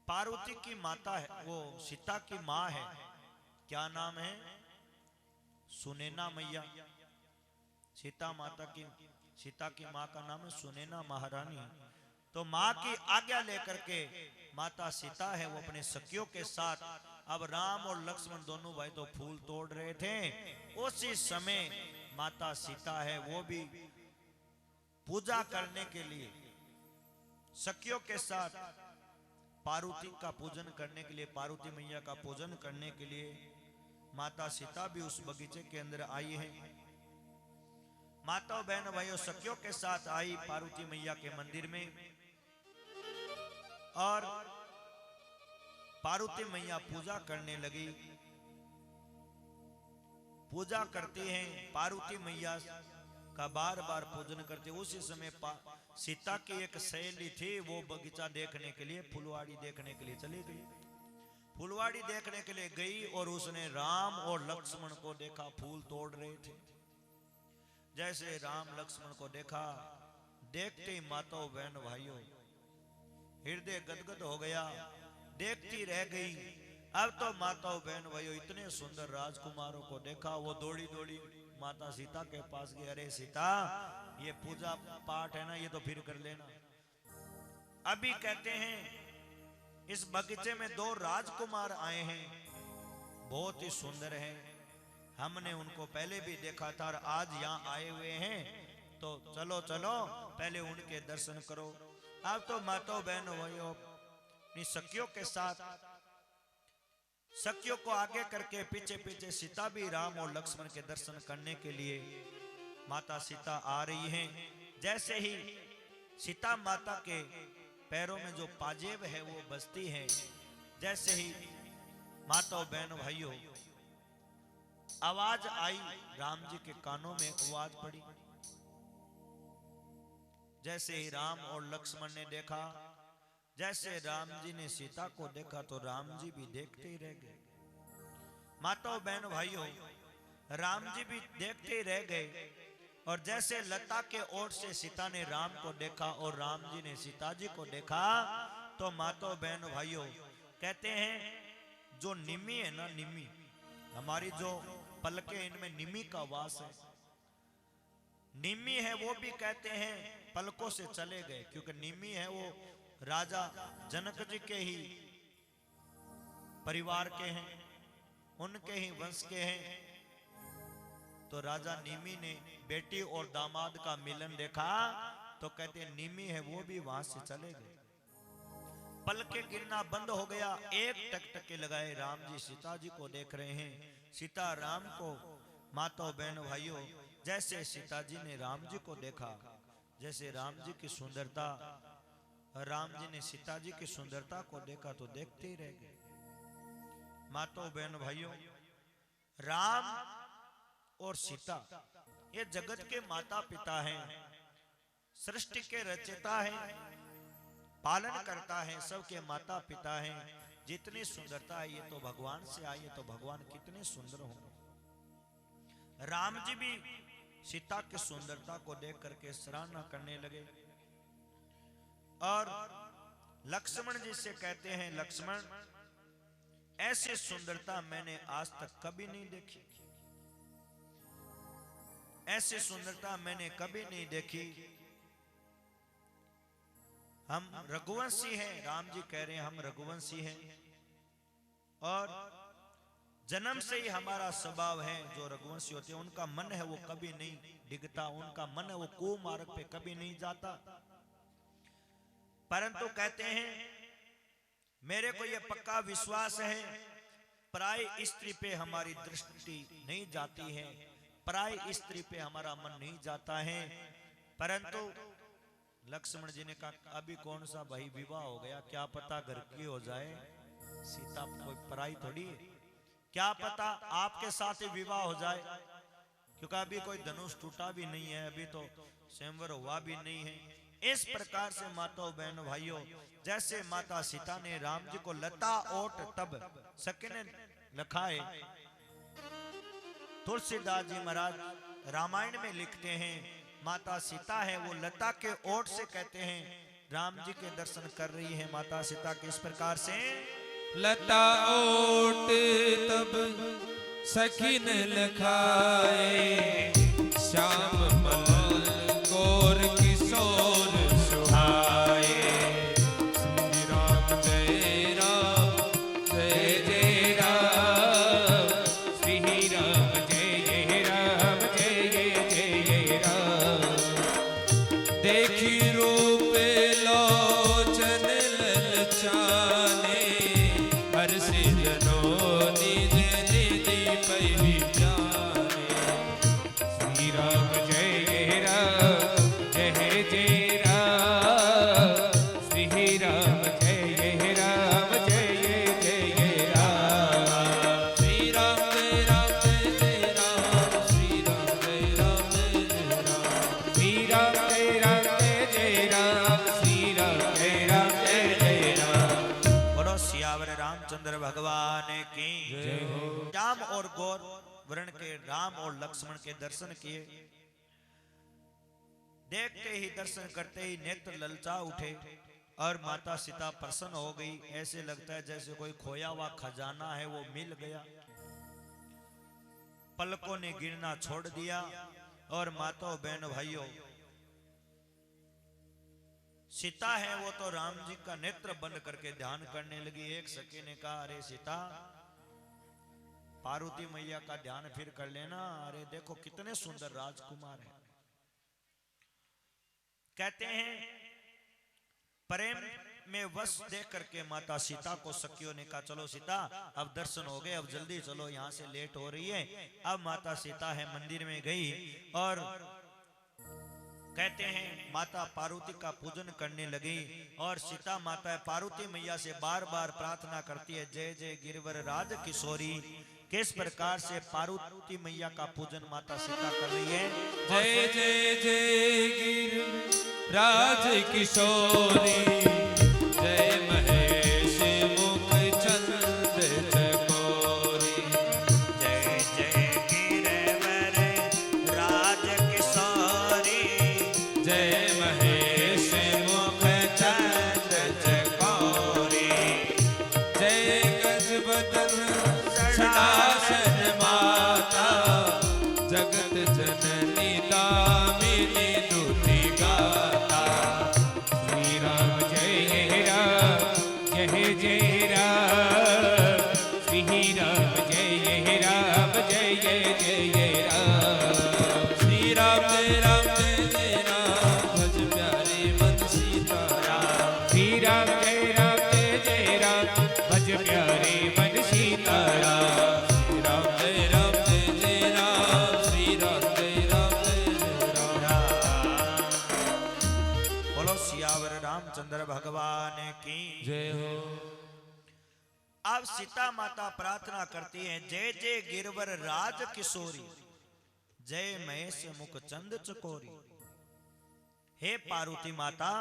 पार्वती की माता है, वो सीता की माँ है, क्या नाम है, सुनैना मैया। सीता की माँ का नाम है सुनैना महारानी। तो माँ की आज्ञा लेकर के माता सीता है, वो अपने सखियों के साथ, अब राम और लक्ष्मण दोनों भाई तो फूल तोड़ रहे थे, उसी समय माता सीता है वो भी पूजा करने के लिए सखियों के साथ पार्वती का पूजन करने के लिए, पार्वती मैया का पूजन करने के लिए माता सीता भी उस बगीचे के अंदर आई है। माताओं बहनों भाइयों सखियों के साथ आई पार्वती मैया के मंदिर में, और पार्वती मैया पूजा करने लगी। पूजा करती हैं, पार्वती मैया का बार बार पूजन करते। उसी समय सीता की एक सहेली थी, वो बगीचा देखने के लिए, फुलवाड़ी देखने के लिए चली गई। फुलवाड़ी देखने के लिए गई और उसने राम और लक्ष्मण को देखा, फूल तोड़ रहे थे। जैसे राम लक्ष्मण को देखा, देखते ही माताओं बहनों भाइयों हृदय गदगद हो गया, देखती रह गई। अब तो माताओं बहन भाइयों इतने सुंदर राजकुमारों को देखा, वो दौड़ी दौड़ी माता सीता के पास गई, अरे सीता ये पूजा पाठ है ना, ये तो फिर कर लेना। अभी कहते हैं इस बगीचे में 2 राजकुमार आए हैं, बहुत ही सुंदर हैं, हमने उनको पहले भी देखा था और आज यहाँ आए हुए हैं, तो चलो चलो पहले उनके दर्शन करो। अब तो माताओं बहनों भाइयों अपनी सखियों के साथ, सखियों को आगे करके पीछे पीछे सीता भी राम और लक्ष्मण के दर्शन करने के लिए माता सीता आ रही हैं। जैसे ही सीता माता के पैरों में जो पाजेब है वो बजती है, जैसे ही माताओं बहनों भाइयों आवाज आई, राम जी के कानों में आवाज पड़ी। जैसे ही राम और लक्ष्मण ने देखा, जैसे राम जी ने सीता को देखा, तो राम जी भी देखते ही रह गए। माताओं बहनों भाइयों राम जी भी देखते ही रह गए। और जैसे लता के ओर से सीता ने राम को देखा और राम जी ने सीता जी को देखा, तो माताओं बहनों भाइयों कहते हैं जो निमी है ना, निमी हमारी जो पलके, इनमें निमी का वास है। निमी है वो भी कहते हैं पलकों से चले गए, क्योंकि निमी है वो राजा जनक जी के ही परिवार के हैं, उनके ही वंश के हैं। तो राजा निमी ने बेटी और दामाद का मिलन देखा, तो कहते हैं निमी है वो भी वहां से चले गए। पलके गिरना बंद हो गया, एक टकटके लगाए राम जी सीता जी को देख रहे हैं, सीता राम को। माताओं बहनों भाइयों जैसे सीता जी ने राम जी को देखा, जैसे राम जी की सुंदरता, राम जी ने सीता जी की सुंदरता को देखा, तो देखते ही रह गए। माताओं बहनों भाइयों राम और सीता ये जगत के माता पिता हैं, सृष्टि के रचयिता हैं, पालन करता है, सबके माता पिता हैं। जितनी सुंदरता है ये तो भगवान से आई है, तो भगवान कितने सुंदर होंगे। राम जी भी सीता की सुंदरता को देख करके सराहना करने लगे। और लक्ष्मण जी से कहते हैं, लक्ष्मण ऐसी सुंदरता मैंने आज तक कभी नहीं देखी, ऐसी सुंदरता मैंने कभी नहीं देखी। हम रघुवंशी हैं, राम जी कह रहे हैं हम रघुवंशी हैं, और जन्म से ही हमारा स्वभाव है, जो रघुवंशी होते हैं उनका मन है वो कभी नहीं डिगता, उनका मन है वो कुमार्ग पे कभी नहीं जाता। परंतु कहते हैं मेरे को यह पक्का विश्वास है पराई स्त्री पे हमारी दृष्टि नहीं जाती है, पराई स्त्री पे हमारा मन नहीं जाता है। परंतु लक्ष्मण जी ने कहा अभी कौन सा भाई विवाह हो गया, क्या पता घर की हो जाए, सीता कोई पराई थोड़ी है, क्या पता आपके साथ ही विवाह हो जाए, क्योंकि अभी कोई धनुष टूटा भी नहीं है, अभी तो स्वयंवर हुआ भी नहीं है। इस प्रकार से माताओं बहनों भाइयों, जैसे माता सीता ने राम जी को लता ओट तब सके ने लिखा है, तुलसीदास जी महाराज रामायण में लिखते हैं माता सीता है वो लता के ओट से कहते हैं राम जी के दर्शन कर रही है माता सीता के। इस प्रकार से लता ओट तब सखिन लखाए, श्याम मल गौर किशोर सुहाए। श्री राम जय राम जय जय राम, श्री राम जय राम जय जय राम। देखी रूप लोचन ललचाने, हर से जनो निज निधि पै जाने। श्री राम जय राम जय जय राम, श्री राम जय राम जय जय राम। श्री राम जय राम जय राम, श्री राम जय राम जय राम, श्री राम जय राम जय राम, श्री राम जय राम जय राम। बोलो सियावर रामचंद्र भगवान की जय हो। श्याम और गौर वर्ण के राम और लक्ष्मण के दर्शन किए, देखते ही दर्शन करते ही नेत्र ललचा उठे और माता सीता प्रसन्न हो गई। ऐसे लगता है जैसे कोई खोया हुआ खजाना है वो मिल गया। पलकों ने गिरना छोड़ दिया और माताओं बहनों भाइयों, सीता है वो तो राम जी का नेत्र बंद करके ध्यान करने लगी। एक सखी ने कहा अरे सीता पार्वती मैया का ध्यान फिर कर लेना, अरे देखो कितने सुंदर राजकुमार हैं। कहते हैं प्रेम में वश देख करके माता सीता को सखियों ने कहा चलो सीता अब दर्शन हो गए, अब जल्दी चलो यहाँ से लेट हो रही है। अब माता सीता है मंदिर में गई और कहते हैं माता पार्वती का पूजन करने लगी और सीता माता पार्वती मैया से बार बार प्रार्थना करती है जय जय गिरवर राज किशोरी। किस प्रकार से पार्वती मैया का पूजन माता सीता कर रही है। जय जय जय गिर राज किशोरी, जय महेश मुख चंद चकोरी। जय जय गिरवर राज किशोरी, जय महेश मुख चंद चकोरी। जय गजबदन सनासन माता, जगत जननी दामिनी दुति गाता। श्री राम जय राम जय जय राम, श्री राम जय राम जय जय राम। श्री राम जय राम जय राम, भज प्यारे मन सीताराम। श्री राम जय राम जय राम, भज प्यारे मन सीताराम। श्री राम जय राम जय राम, श्री राम जय राम जय राम। बोलो सियावर रामचंद्र भगवान की जय हो। अब सीता माता प्रार्थना करती है जय जय गिरवर राज किशोरी, जय महेश मुख चंद चकोरी। हे पार्वती माता,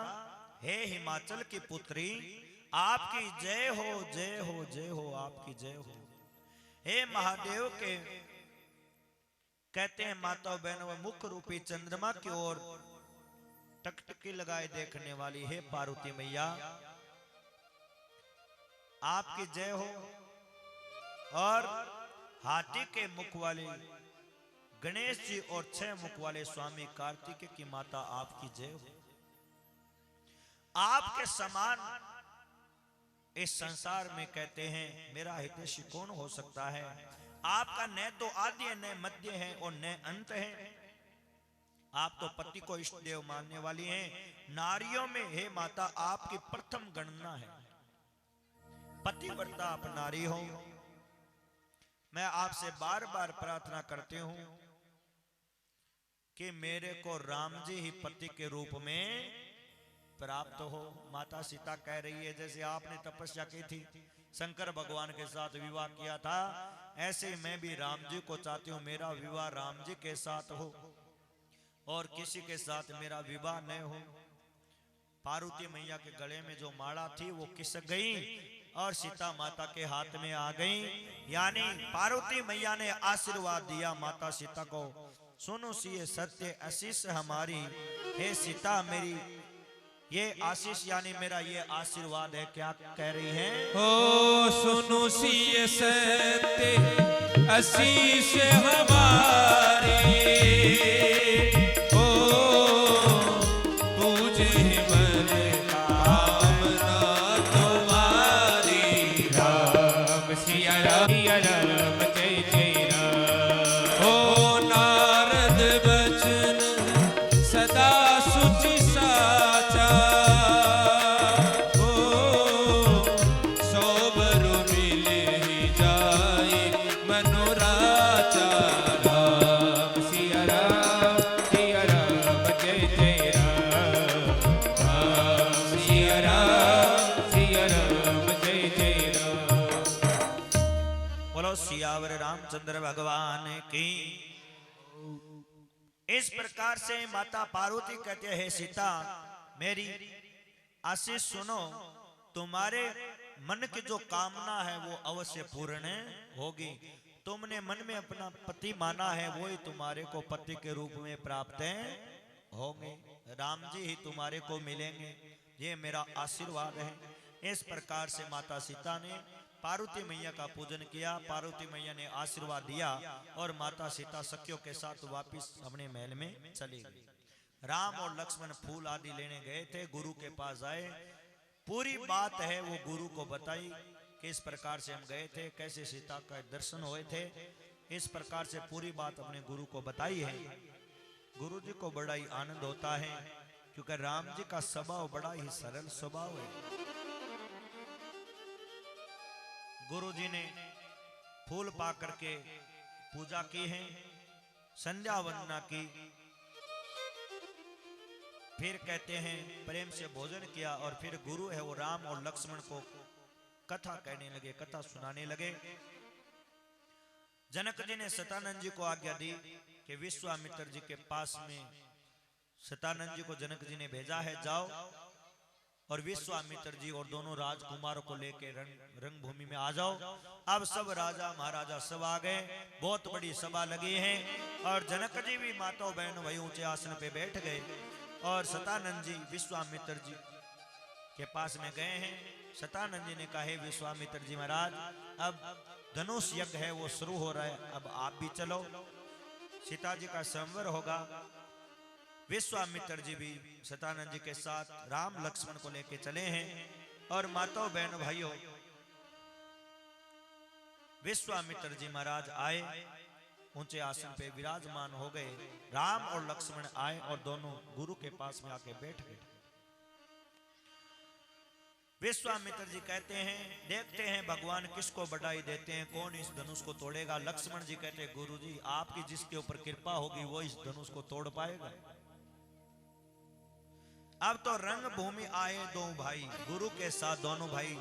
हे हिमाचल की पुत्री, आपकी जय हो जय हो जय हो, आपकी जय हो। हे महादेव के कहते हैं माता बहनों मुख रूपी चंद्रमा की ओर टकटकी लगाए देखने वाली हे पार्वती मैया, आपकी जय हो। और हाथी के मुख वाले गणेश जी और 6 मुख वाले स्वामी कार्तिकेय की माता आपकी जय हो। आपके समान इस संसार में कहते हैं मेरा हितैषी कौन हो सकता है। आपका न तो आदि है, न मध्य है और न अंत है। आप तो पति को इष्ट देव मानने वाली हैं नारियों में हे माता आपकी प्रथम गणना है, पतिव्रता आप नारी हो। मैं आपसे बार बार प्रार्थना करती हूं कि मेरे को राम जी ही पति के रूप में प्राप्त हो। माता सीता कह रही है जैसे आपने तपस्या की थी, शंकर भगवान के साथ विवाह किया था, ऐसे ही मैं भी राम जी को चाहती हूँ मेरा विवाह राम जी के साथ हो और किसी के साथ मेरा विवाह न हो। पार्वती मैया के गले में जो माला थी वो खिसक गई और सीता माता के हाथ में आ गई, यानी पार्वती मैया ने आशीर्वाद दिया माता सीता को, सुनो सी ये सत्य आशीष हमारी, हे सीता मेरी ये आशीष यानी मेरा ये आशीर्वाद है। क्या कह रही हैं? हो सुनो सी ये सत्य आशीष हमारी, हो तुझे मन कामना तुम्हारी। राम सिया राम जय जय राम। हो नारद बचन सदा सुचि साचा, हो सोबरु मिले ही जाए मनोराचा। राम सिया राम जय जय राम। राम सिया राम जय जय राम। बोलो सियावर रामचंद्र भगवान की। इस प्रकार से माता पार्वती कहते हैं सीता मेरी आशीष सुनो, तुम्हारे मन की जो कामना है वो अवश्य पूर्ण होगी। तुमने मन में अपना पति माना है वो ही तुम्हारे को पति के रूप में प्राप्त होंगे, राम जी ही तुम्हारे को मिलेंगे, ये मेरा आशीर्वाद है। इस प्रकार से माता सीता ने पार्वती मैया का पूजन किया, पार्वती मैया ने आशीर्वाद दिया और माता सीता सखियों के साथ वापिस अपने महल में चली गई। राम और लक्ष्मण फूल आदि लेने गए थे, गुरु के पास आए, पूरी बात है वो गुरु को बताई कि इस प्रकार से हम गए थे, कैसे सीता का दर्शन हुए थे, इस प्रकार से पूरी बात अपने गुरु को बताई है। गुरु जी को बड़ा ही आनंद होता है क्योंकि राम जी का स्वभाव बड़ा ही सरल स्वभाव है। गुरु जी ने फूल पा करके पूजा की है, संध्या वंदना की, फिर कहते हैं प्रेम से भोजन किया और फिर गुरु है वो राम और लक्ष्मण को कथा कहने लगे, कथा सुनाने लगे। जनक जी ने सतानंद जी को आज्ञा दी कि विश्वामित्र जी के पास में सतानंद जी को जनक जी ने भेजा है, जाओ और विश्वामित्र जी और दोनों राजकुमारों को लेके रंगभूमि में आ जाओ। अब सब राजा महाराजा सब आ गए, बहुत बड़ी सभा लगी है और जनक जी भी माताओं बहनों भाई ऊंचे आसन पे बैठ गए और सतानंद जी विश्वामित्र जी के पास में गए हैं। सतानंद जी ने कहा है विश्वामित्र जी महाराज अब धनुष यज्ञ है वो शुरू हो रहा है, अब आप भी चलो, सीता जी का संवर होगा। विश्वामित्र जी भी सतानंद जी के साथ राम लक्ष्मण को लेके चले हैं और माताओं बहनों भाइयों विश्वामित्र जी महाराज आए, ऊंचे आसन पे विराजमान हो गए, राम और लक्ष्मण आए और दोनों गुरु के पास में आके बैठ गए। विश्वामित्र जी कहते हैं देखते हैं भगवान किसको बधाई देते हैं, कौन इस धनुष को तोड़ेगा। लक्ष्मण जी कहते हैं गुरु जी आपकी जिसके ऊपर कृपा होगी वो इस धनुष को तोड़ पाएगा। अब तो रंग भूमि आए दो भाई, गुरु के साथ दोनों भाई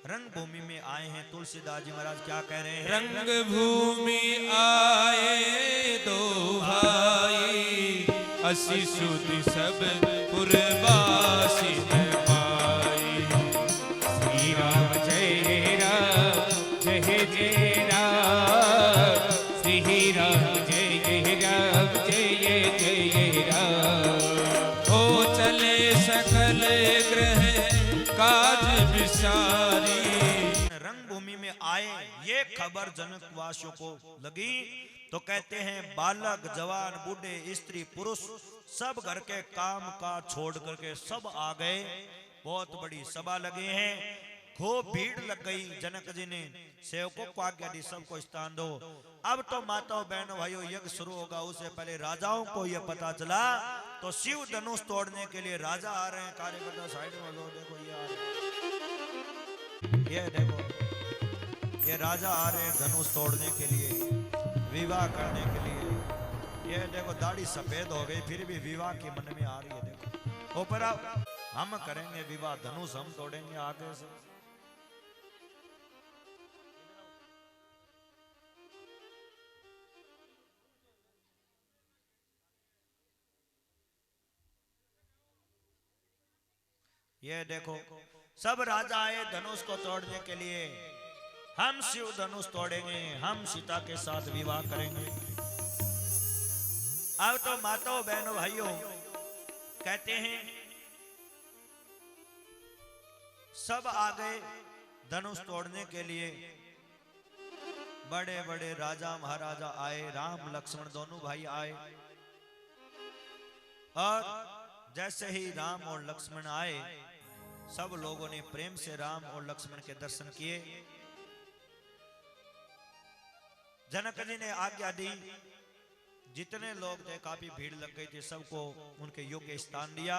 रंग भूमि में आए हैं। तुलसीदास जी महाराज क्या कह रहे हैं? रंग भूमि आए दो भाई, असी सुधि सब पुरवासी पाई। श्री राम जय राम जय जय राम, श्री राम जय राम जय जय राम। हो चले सकल ग्रह काज विसारी। रंग भूमि में आए ये खबर जनक वासियों को लगी तो कहते हैं बालक जवान बूढ़े स्त्री पुरुष सब घर के काम का छोड़ करके सब आ गए, बहुत बड़ी सभा लगे हैं, खूब भीड़ लग गई। जनक जी ने सेवकों को आज्ञा दी सबको स्थान दो। अब तो माताओं बहनों भाइयों यज्ञ शुरू होगा, उससे पहले राजाओं को यह पता चला तो शिव धनुष तोड़ने के लिए राजा आ रहे हैं। कार्यकर्ता साइड में लो, देखो ये आ रहे, ये देखो ये राजा आ रहे हैं धनुष तोड़ने के लिए, विवाह करने के लिए। ये देखो दाढ़ी सफेद हो गई फिर भी विवाह की मन में आ रही है। देखो ऊपर आओ, हम करेंगे विवाह, धनुष हम तोड़ेंगे आगे से। ये देखो सब राजा आए धनुष को तोड़ने के लिए। हम शिव धनुष तोड़ेंगे, हम सीता के साथ विवाह करेंगे। अब तो माताओं बहनों भाइयों कहते हैं सब आ गए धनुष तोड़ने के लिए। बड़े बड़े राजा महाराजा आए, राम लक्ष्मण दोनों भाई आए। और जैसे ही राम और लक्ष्मण आए, सब लोगों ने प्रेम से राम और लक्ष्मण के दर्शन किए। जनक जी ने आज्ञा दी, जितने लोग थे काफी भीड़ लग गई थी, सबको उनके योग्य स्थान दिया।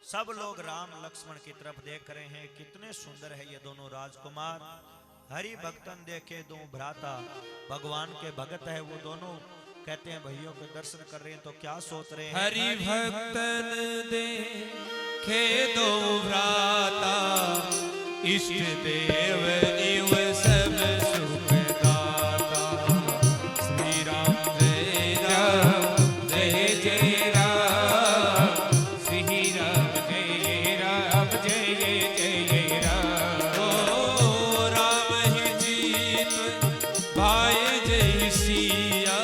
सब लोग राम लक्ष्मण की तरफ देख रहे हैं, कितने सुंदर है ये दोनों राजकुमार। हरि भक्तन देखे दो भ्राता, भगवान के भगत है वो दोनों। कहते हैं भैयों के दर्शन कर रहे हैं तो क्या सोच रहे हैं? हरि भक्तन देखे दो भ्राता, इष्ट देव इव सब सुखदाता। श्री राम जय राम जय जय राम, श्री राम जय राम जय जय राम। ओ राम ही जीत भाई जय सिया,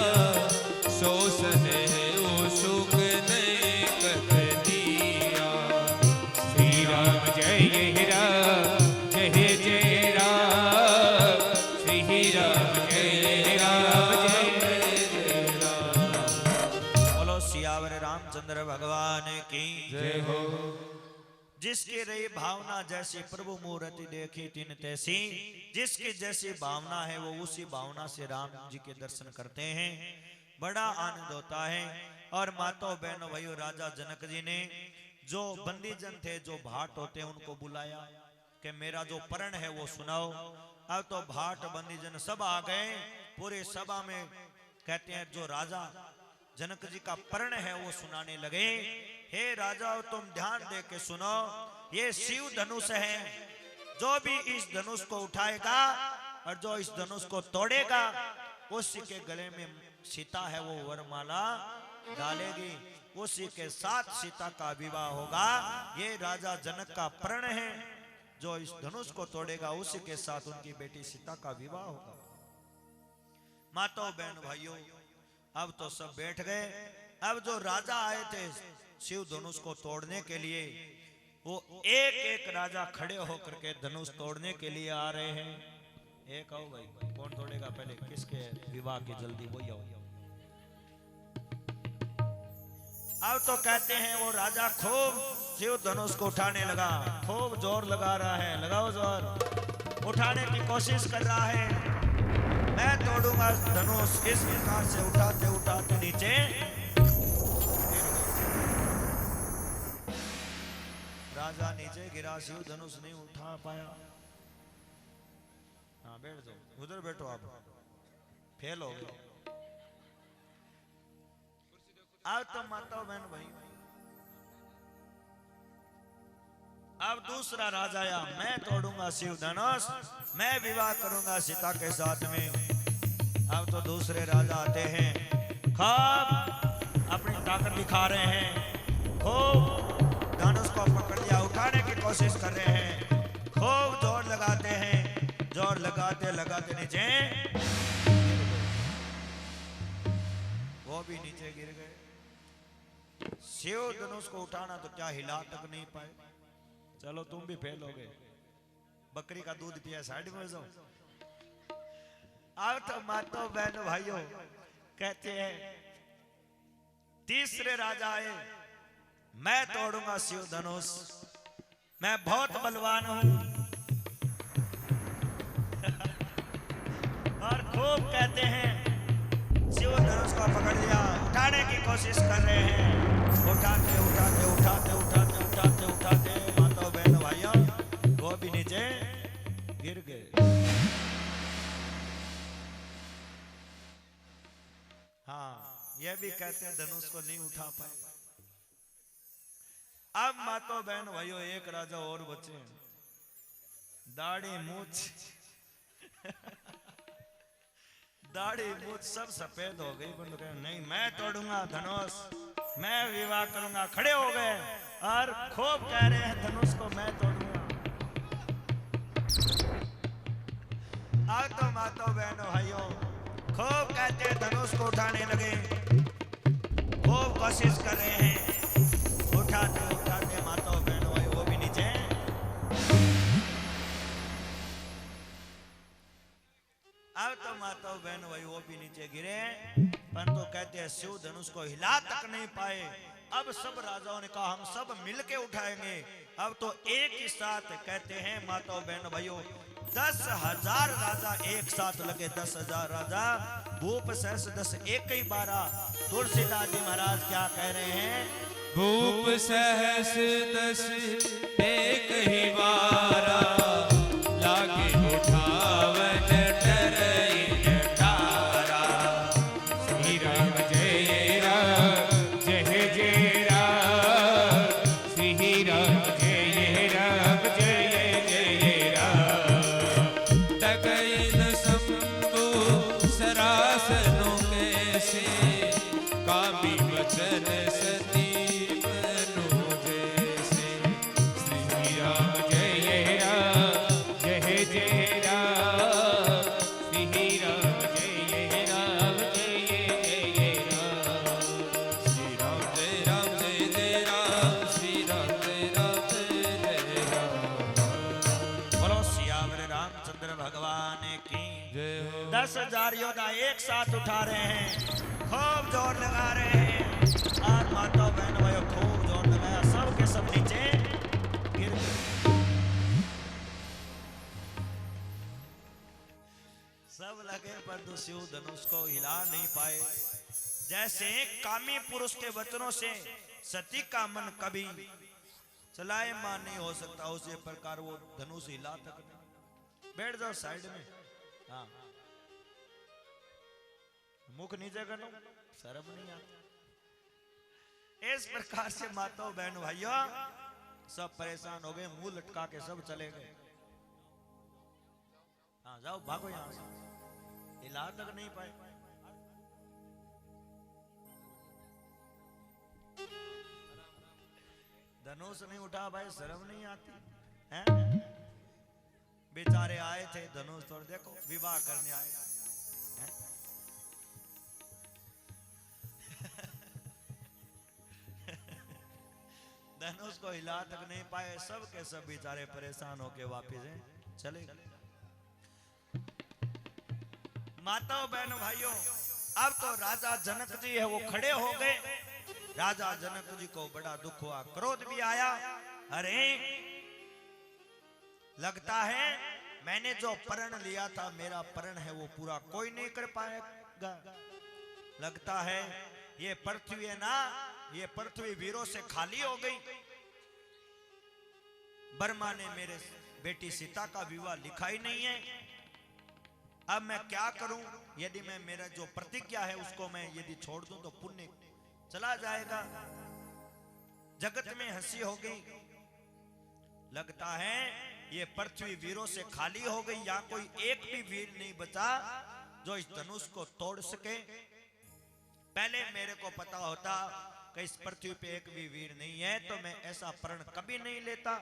सो सने ओ सुख नहीं कत दिया। श्री राम जय राम जय जय राम, श्री राम जय राम जय जय राम। बोलो सियावर रामचंद्र भगवान की जय हो। जिसकी रही भावना जैसी प्रभु मूर्ति देखी तिन तैसी। जिसकी जैसी भावना है वो उसी भावना से राम जी के दर्शन करते हैं, बड़ा आनंद होता है। और माताओं बहनों भाइयों, राजा जनक जी ने जो बंदी जन थे, जो भाट होते हैं, उनको बुलाया कि मेरा जो प्रण है वो सुनाओ। अब तो भाट बंदी जन सब आ गए पूरे सभा में। कहते हैं जो राजा जनक जी का प्रण है वो सुनाने लगे। हे राजाओ तुम ध्यान दे के सुनो, ये शिव धनुष है। जो भी इस धनुष को उठाएगा और जो इस धनुष को तोड़ेगा, उसी के गले में सीता है वो वरमाला डालेगी, उसी के साथ सीता का विवाह होगा। ये राजा जनक का प्रण है। जो इस धनुष को तोड़ेगा उसी के साथ उनकी बेटी सीता का विवाह होगा। माताओं बहन भाइयों, अब तो सब बैठ गए। अब जो राजा आए थे शिव धनुष को तोड़ने के लिए, वो एक एक राजा खड़े होकर के धनुष तोड़ने के लिए आ रहे हैं। एक आओ भाई, कौन तोड़ेगा पहले? किसके विवाह की जल्दी? वही आओ। अब तो कहते हैं वो राजा खूब शिव धनुष को उठाने लगा, खूब जोर लगा रहा है। लगाओ जोर, उठाने की कोशिश कर रहा है। मैं तोड़ूंगा धनुष। इस प्रकार से उठाते उठाते नीचे राजा नीचे गिरा, शिव धनुष नहीं उठा पाया। हाँ बैठ जाओ, उधर बैठो, आप फेल हो गए। अब तो माता बहन भाई, अब दूसरा राजा आया, मैं तोड़ूंगा शिव धनुष, मैं विवाह करूंगा सीता के साथ में। अब तो दूसरे राजा आते हैं, खूब अपनी ताकत दिखा रहे हैं, खूब धनुष को पकड़ लिया, उठाने की कोशिश कर रहे हैं, खूब जोर लगाते हैं। जोर लगाते लगाते नीचे वो भी नीचे गिर गए। शिव धनुष को उठाना तो क्या हिला तक नहीं पाए। चलो तुम भी फेल हो गए, बकरी का दूध पिया, साइड में जाओ। अब तो माताओं बहनों भाइयों कहते हैं तीसरे राजा आए, मैं तोड़ूंगा शिव धनुष, मैं बहुत बलवान हूं। और खूब कहते हैं शिव धनुष को पकड़ लिया, उठाने की कोशिश कर रहे हैं। उठाते उठाते उठाते उठाते उठाते उठाते माताओं बहनों भाइयों वो भी नीचे गिर गए। हाँ, यह भी कहते हैं धनुष को नहीं उठा पाए। अब माताओं बहन भाइयों एक राजा और बचे हैं, दाढ़ी मूछ दाढ़ी मूछ सब सफेद हो गई। बंद कहे नहीं मैं तोड़ूंगा धनुष, मैं विवाह करूंगा। खड़े हो गए और खूब कह रहे हैं धनुष को मैं तोड़ूंगा। अब तो माताओं बहनों भाइयों खूब कहते हैं धनुष को उठाने लगे, खूब कोशिश कर रहे हैं। उठाते उठाते माताओं बहनों भाइयों वो भी नीचे। अब तो माताओं बहनों भाई वो भी नीचे गिरे, परंतु कहते हैं शिव धनुष को हिला तक नहीं पाए। अब सब राजाओं ने कहा हम सब मिलके उठाएंगे। अब तो एक ही साथ कहते हैं माताओं बहनों भाइयों 10,000 राजा एक साथ लगे। 10,000 राजा भूप सहस 10 एक ही 12। तुलसीदास जी महाराज क्या कह रहे हैं? भूप सहस 10 एक ही 12 लागे उठावन योद्धा एक साथ उठा रहे हैं, खूब जोर लगा रहे हैं। और माताओं बहनों भाइयों खूब जोर लगाया, सब के सब नीचे गिर गए। सब लगे पर शिव धनुष को हिला नहीं पाए। जैसे कामी पुरुष के वचनों से सती का मन कभी चलायमान नहीं हो सकता, उसी प्रकार वो धनुष हिला तक नहीं। बैठ जाओ साइड में। हाँ, मुख नीचे करो, शर्म नहीं आती। इस प्रकार से माताओं बहनों भाइयों सब परेशान हो गए, मुंह लटका के सब चले गए। हाँ जाओ भागो यहां से, हिला तक नहीं पाए। धनुष नहीं उठा भाई, शर्म नहीं आती है? बेचारे आए थे धनुष तोड़, देखो विवाह करने आए हैं? धनुष को हिला तक नहीं पाए, सब के सब बेचारे परेशान होके वापिस चले। माताओं बहनों भाइयों अब तो राजा जनक जी है वो खड़े हो गए। राजा जनक जी को बड़ा दुख हुआ, क्रोध भी आया। अरे लगता है मैंने जो प्रण लिया था, मेरा प्रण है वो पूरा कोई नहीं कर पाएगा। लगता है ये पृथ्वी है ना, ये पृथ्वी वीरों से खाली हो गई। बर्मा ने मेरे बेटी सीता का विवाह लिखा ही नहीं है। अब मैं क्या करूं? यदि मैं मेरा जो प्रतिज्ञा है उसको मैं यदि छोड़ दूं तो पुण्य चला जाएगा। जगत में हंसी हो गई। लगता है ये पृथ्वी वीरों से खाली हो गई, या कोई एक भी वीर नहीं बचा जो इस धनुष को तोड़ सके। पहले मेरे को पता होता कि इस पृथ्वी पे एक भी वीर नहीं है तो मैं ऐसा प्रण कभी नहीं लेता।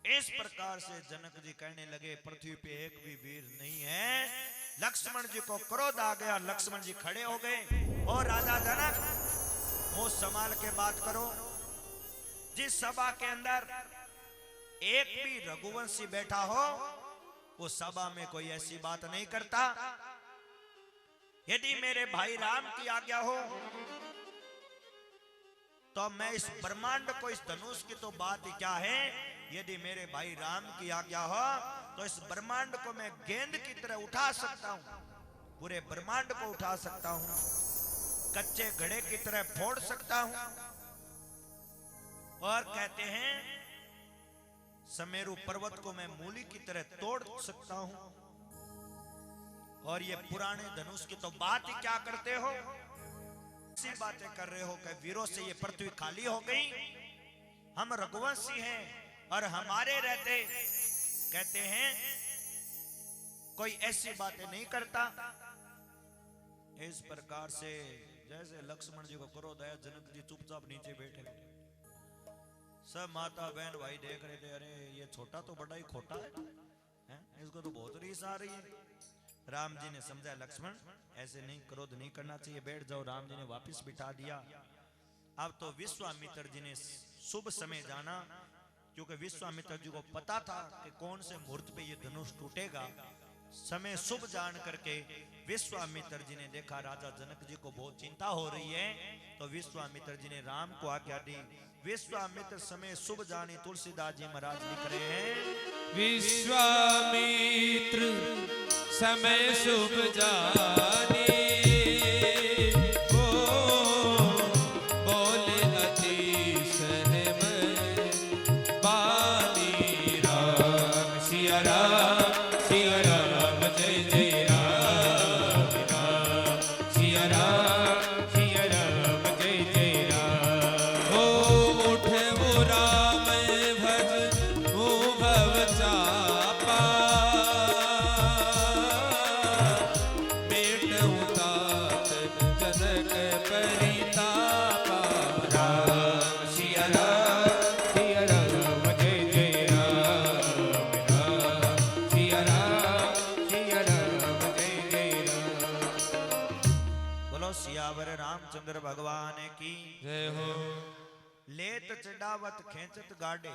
इस प्रकार से जनक जी कहने लगे पृथ्वी पे एक भी वीर नहीं है। लक्ष्मण जी को क्रोध आ गया, लक्ष्मण जी खड़े हो गए और राजा जनक मुंह संभाल के बात करो। जिस सभा के अंदर एक भी रघुवंशी बैठा हो वो सभा में कोई ऐसी बात नहीं करता। यदि मेरे भाई राम की आज्ञा हो तो मैं इस ब्रह्मांड को, इस धनुष की तो बात ही क्या है, यदि मेरे भाई राम की आज्ञा हो तो इस ब्रह्मांड को मैं गेंद की तरह उठा सकता हूं। पूरे ब्रह्मांड को उठा सकता हूं, कच्चे घड़े की तरह फोड़ सकता हूं। और कहते हैं समेरु पर्वत को मैं मूली की तरह तोड़ सकता हूं। और ये पुराने धनुष की तो बात ही क्या करते हो, ऐसी बातें कर रहे हो कि वीरों से ये पृथ्वी खाली हो गई, हम रघुवंशी हैं और हमारे रहते कहते हैं कोई ऐसी बातें नहीं करता। इस प्रकार से जैसे लक्ष्मण जी को क्रोध आया, जनक जी चुपचाप नीचे बैठे, सब माता बहन भाई देख रहे थे, अरे ये छोटा तो बड़ा ही खोटा है, इसको तो बहुत रीस आ रही है। राम जी ने समझा लक्ष्मण ऐसे नहीं, क्रोध नहीं करना चाहिए, बैठ जाओ। राम जी ने वापस बिठा दिया। अब तो विश्वामित्र जी ने शुभ समय जाना, क्योंकि विश्वामित्र जी को पता था कि कौन से मुहूर्त पे ये धनुष टूटेगा। समय शुभ जान करके विश्वामित्र जी ने देखा राजा जनक जी को बहुत चिंता हो रही है, तो विश्वामित्र जी ने राम को आज्ञा दी। विश्वामित्र समय शुभ जानी, तुलसीदास जी महाराज लिख रहे हैं, विश्वामित्र समय शुभ जानी, रामचंद्र भगवान की जय हो। लेत चढ़ावत खेचत गाड़े।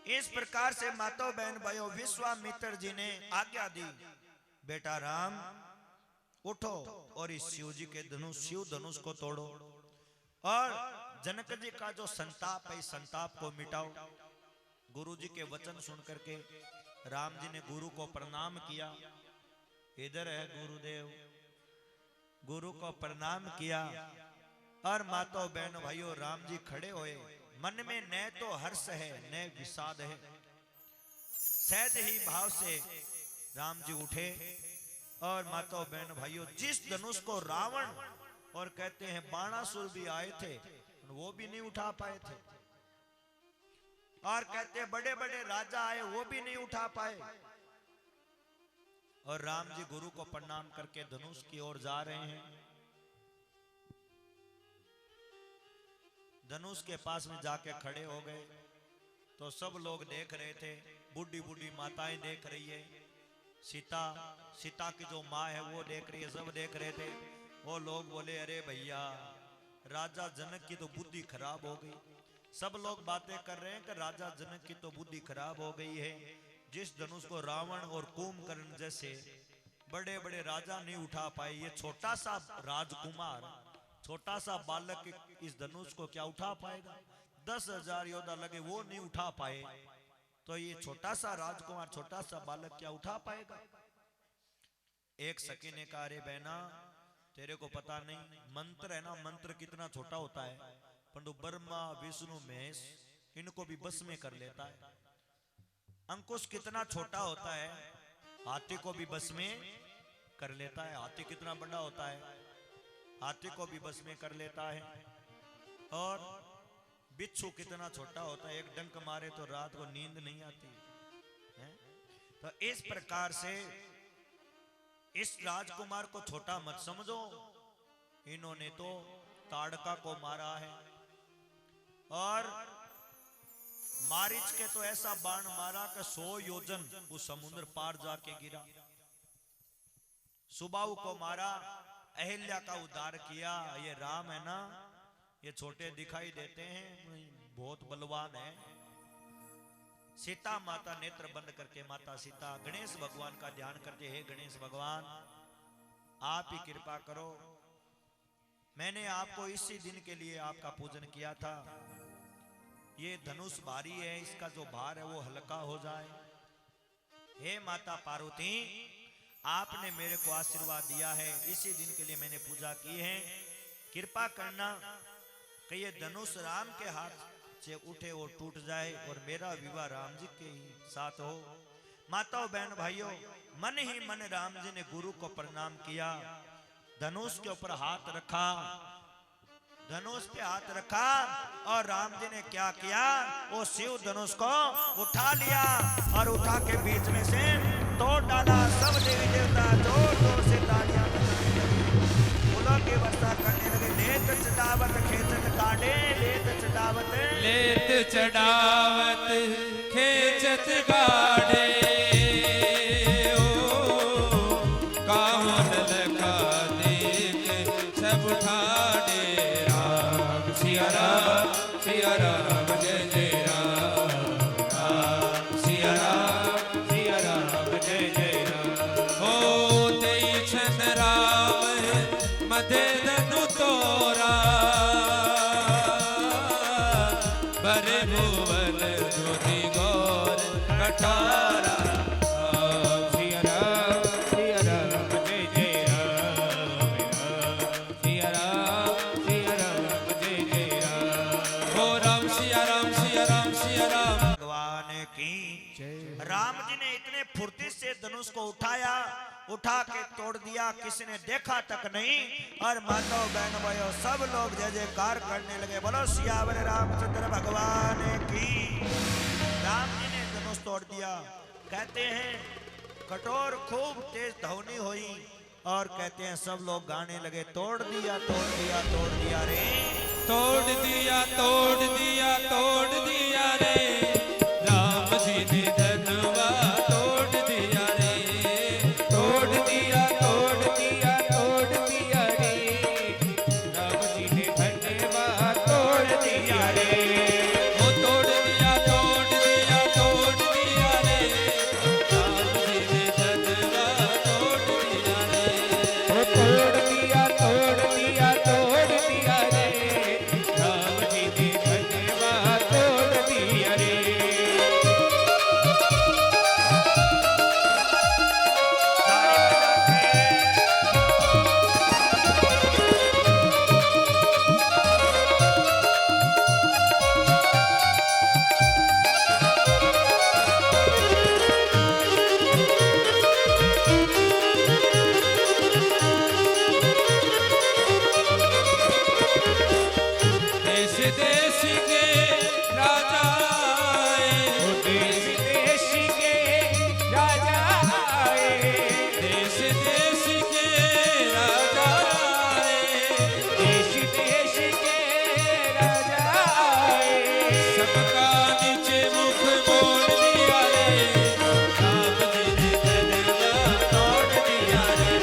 इस प्रकार से मातो बहन भाइयों विश्वामित्र जी ने आज्ञा दी, बेटा राम उठो और इस शिव जी के धनुष, शिव धनुष को तोड़ो और जनक जी का जो संताप है, इस संताप को मिटाओ। गुरु जी के वचन सुन करके राम जी ने गुरु को प्रणाम किया। इधर है गुरुदेव, गुरु को प्रणाम किया और मातो बहनों भाइयों राम जी खड़े हुए। मन में न तो हर्ष है न विषाद है, सहज ही भाव से राम जी उठे और मातो बहनों भाइयों जिस धनुष को रावण और कहते हैं बाणासुर भी आए थे वो भी नहीं उठा पाए थे, और कहते हैं बड़े बड़े राजा आए वो भी नहीं उठा पाए, और राम जी गुरु को प्रणाम करके धनुष की ओर जा रहे हैं। धनुष के पास में जाके खड़े हो गए तो सब लोग देख रहे थे, बूढ़ी बूढ़ी माताएं देख रही है, सीता की जो माँ है वो देख रही है, सब देख रहे थे। वो लोग बोले अरे भैया राजा जनक की तो बुद्धि खराब हो गई। सब लोग बातें कर रहे हैं कि राजा जनक की तो बुद्धि खराब हो गई है, जिस धनुष को रावण और कुंभकर्ण जैसे बड़े बड़े राजा नहीं उठा पाए, ये छोटा सा राजकुमार, छोटा सा बालक इस धनुष को क्या उठा पाएगा? 10,000 योद्धा लगे वो नहीं उठा पाए, तो ये छोटा सा राजकुमार, छोटा सा बालक क्या उठा पाएगा? एक सखी ने कहा अरे बहना तेरे को पता नहीं, मंत्र है ना, मंत्र कितना छोटा होता है, परंतु ब्रह्मा विष्णु महेश इनको भी बस में कर लेता है। अंकुश कितना छोटा होता है, हाथी को भी बस में कर लेता है। हाथी कितना बड़ा होता है, हाथी को भी बस में कर लेता है। और बिच्छू कितना छोटा होता है, एक डंक मारे तो रात को नींद नहीं आती है। तो इस प्रकार से इस राजकुमार को छोटा मत समझो, इन्होंने तो ताड़का को मारा है और मारीच के तो ऐसा बाण मारा कि 100 योजन उस समुद्र पार जाके गिरा। सुबाहु को मारा, अहिल्या का उद्धार किया। ये राम है ना, ये छोटे दिखाई देते हैं, बहुत बलवान है। सीता माता नेत्र बंद करके माता सीता गणेश भगवान का ध्यान करते हैं, गणेश भगवान आप ही कृपा करो, मैंने आपको इसी दिन के लिए आपका पूजन किया था, ये धनुष भारी है, इसका जो भार है वो हल्का हो जाए। हे माता पार्वती आपने मेरे को आशीर्वाद दिया है, इसी दिन के लिए मैंने पूजा की है। कृपा करना कि ये धनुष राम के हाथ से उठे और टूट जाए और मेरा विवाह राम जी के ही साथ हो। माताओं बहन भाइयों, मन ही मन राम जी ने गुरु को प्रणाम किया, धनुष के ऊपर हाथ रखा, धनुष पे हाथ रखा और राम जी ने क्या किया, वो शिव धनुष को उठा लिया और उठा के बीच में से तोड़ डाला। सब देवी देवता जोर जोर से तालियां फूलों की वर्षा करने लगे। लेत चढ़ावत खेचत काटे, लेत चढ़ावत लेत चढ़ावत खेचत गाड़े, कावन लखा देख सब ठाड़े। राम सिया राम जय जय राम, राम सिया राम जय जय राम। हो तेई छन राम मधे धनु तोरा, बरे भुवन ज्योति गौर कठारा। राम सिया राम जय जय राम, राम सिया राम जय जय राम। हो राम सिया राम भगवान की। राम जी ने इतने फुर्ती से धनुष को उठाया, उठा के तोड़ दिया, किसी ने देखा तक नहीं। और माताओं बहन भाइयों सब लोग जय जयकार करने लगे, बोलो सियावर रामचंद्र भगवान की। राम जी ने धनुष तोड़ दिया। कहते हैं कठोर खूब तेज ध्वनि हुई और कहते हैं सब लोग गाने लगे, तोड़ दिया तोड़ दिया तोड़ दिया रे, तोड़ दिया तोड़ दिया तोड़ दिया रे, राम जी ने धनुआ तोड़ दिया रे, तोड़ दिया तोड़ दिया तोड़ दिया रे, राम जी ने धनुआ तोड़ दिया रे। वो तोड़ दिया तोड़ दिया तोड़ दिया रे, राम जी ने धनुआ तोड़ दिया रे। वो तोड़ दिया तोड़ दिया तोड़ दिया रे, राम जी ने धनुआ तोड़ दिया रे। देश देश के राजा आए, देश देश के राजा आए, देश देश के राजा आए, देश देश के राजा आए। सबका नीचे मुख मोड़ दिया रे, राम जी ने धनुआ तोड़ दिया रे।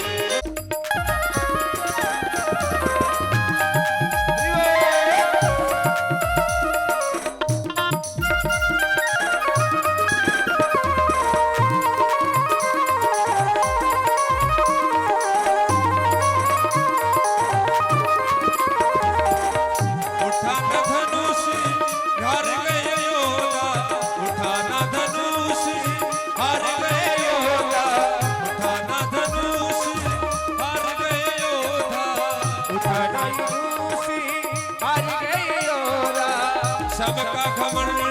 उठाना धनुष हार गए योगा, उठाना धनुष हार गए योगा, उठाना धनुष हार गए योगा, उठाना धनुष हार गए योगा। सबका घमंड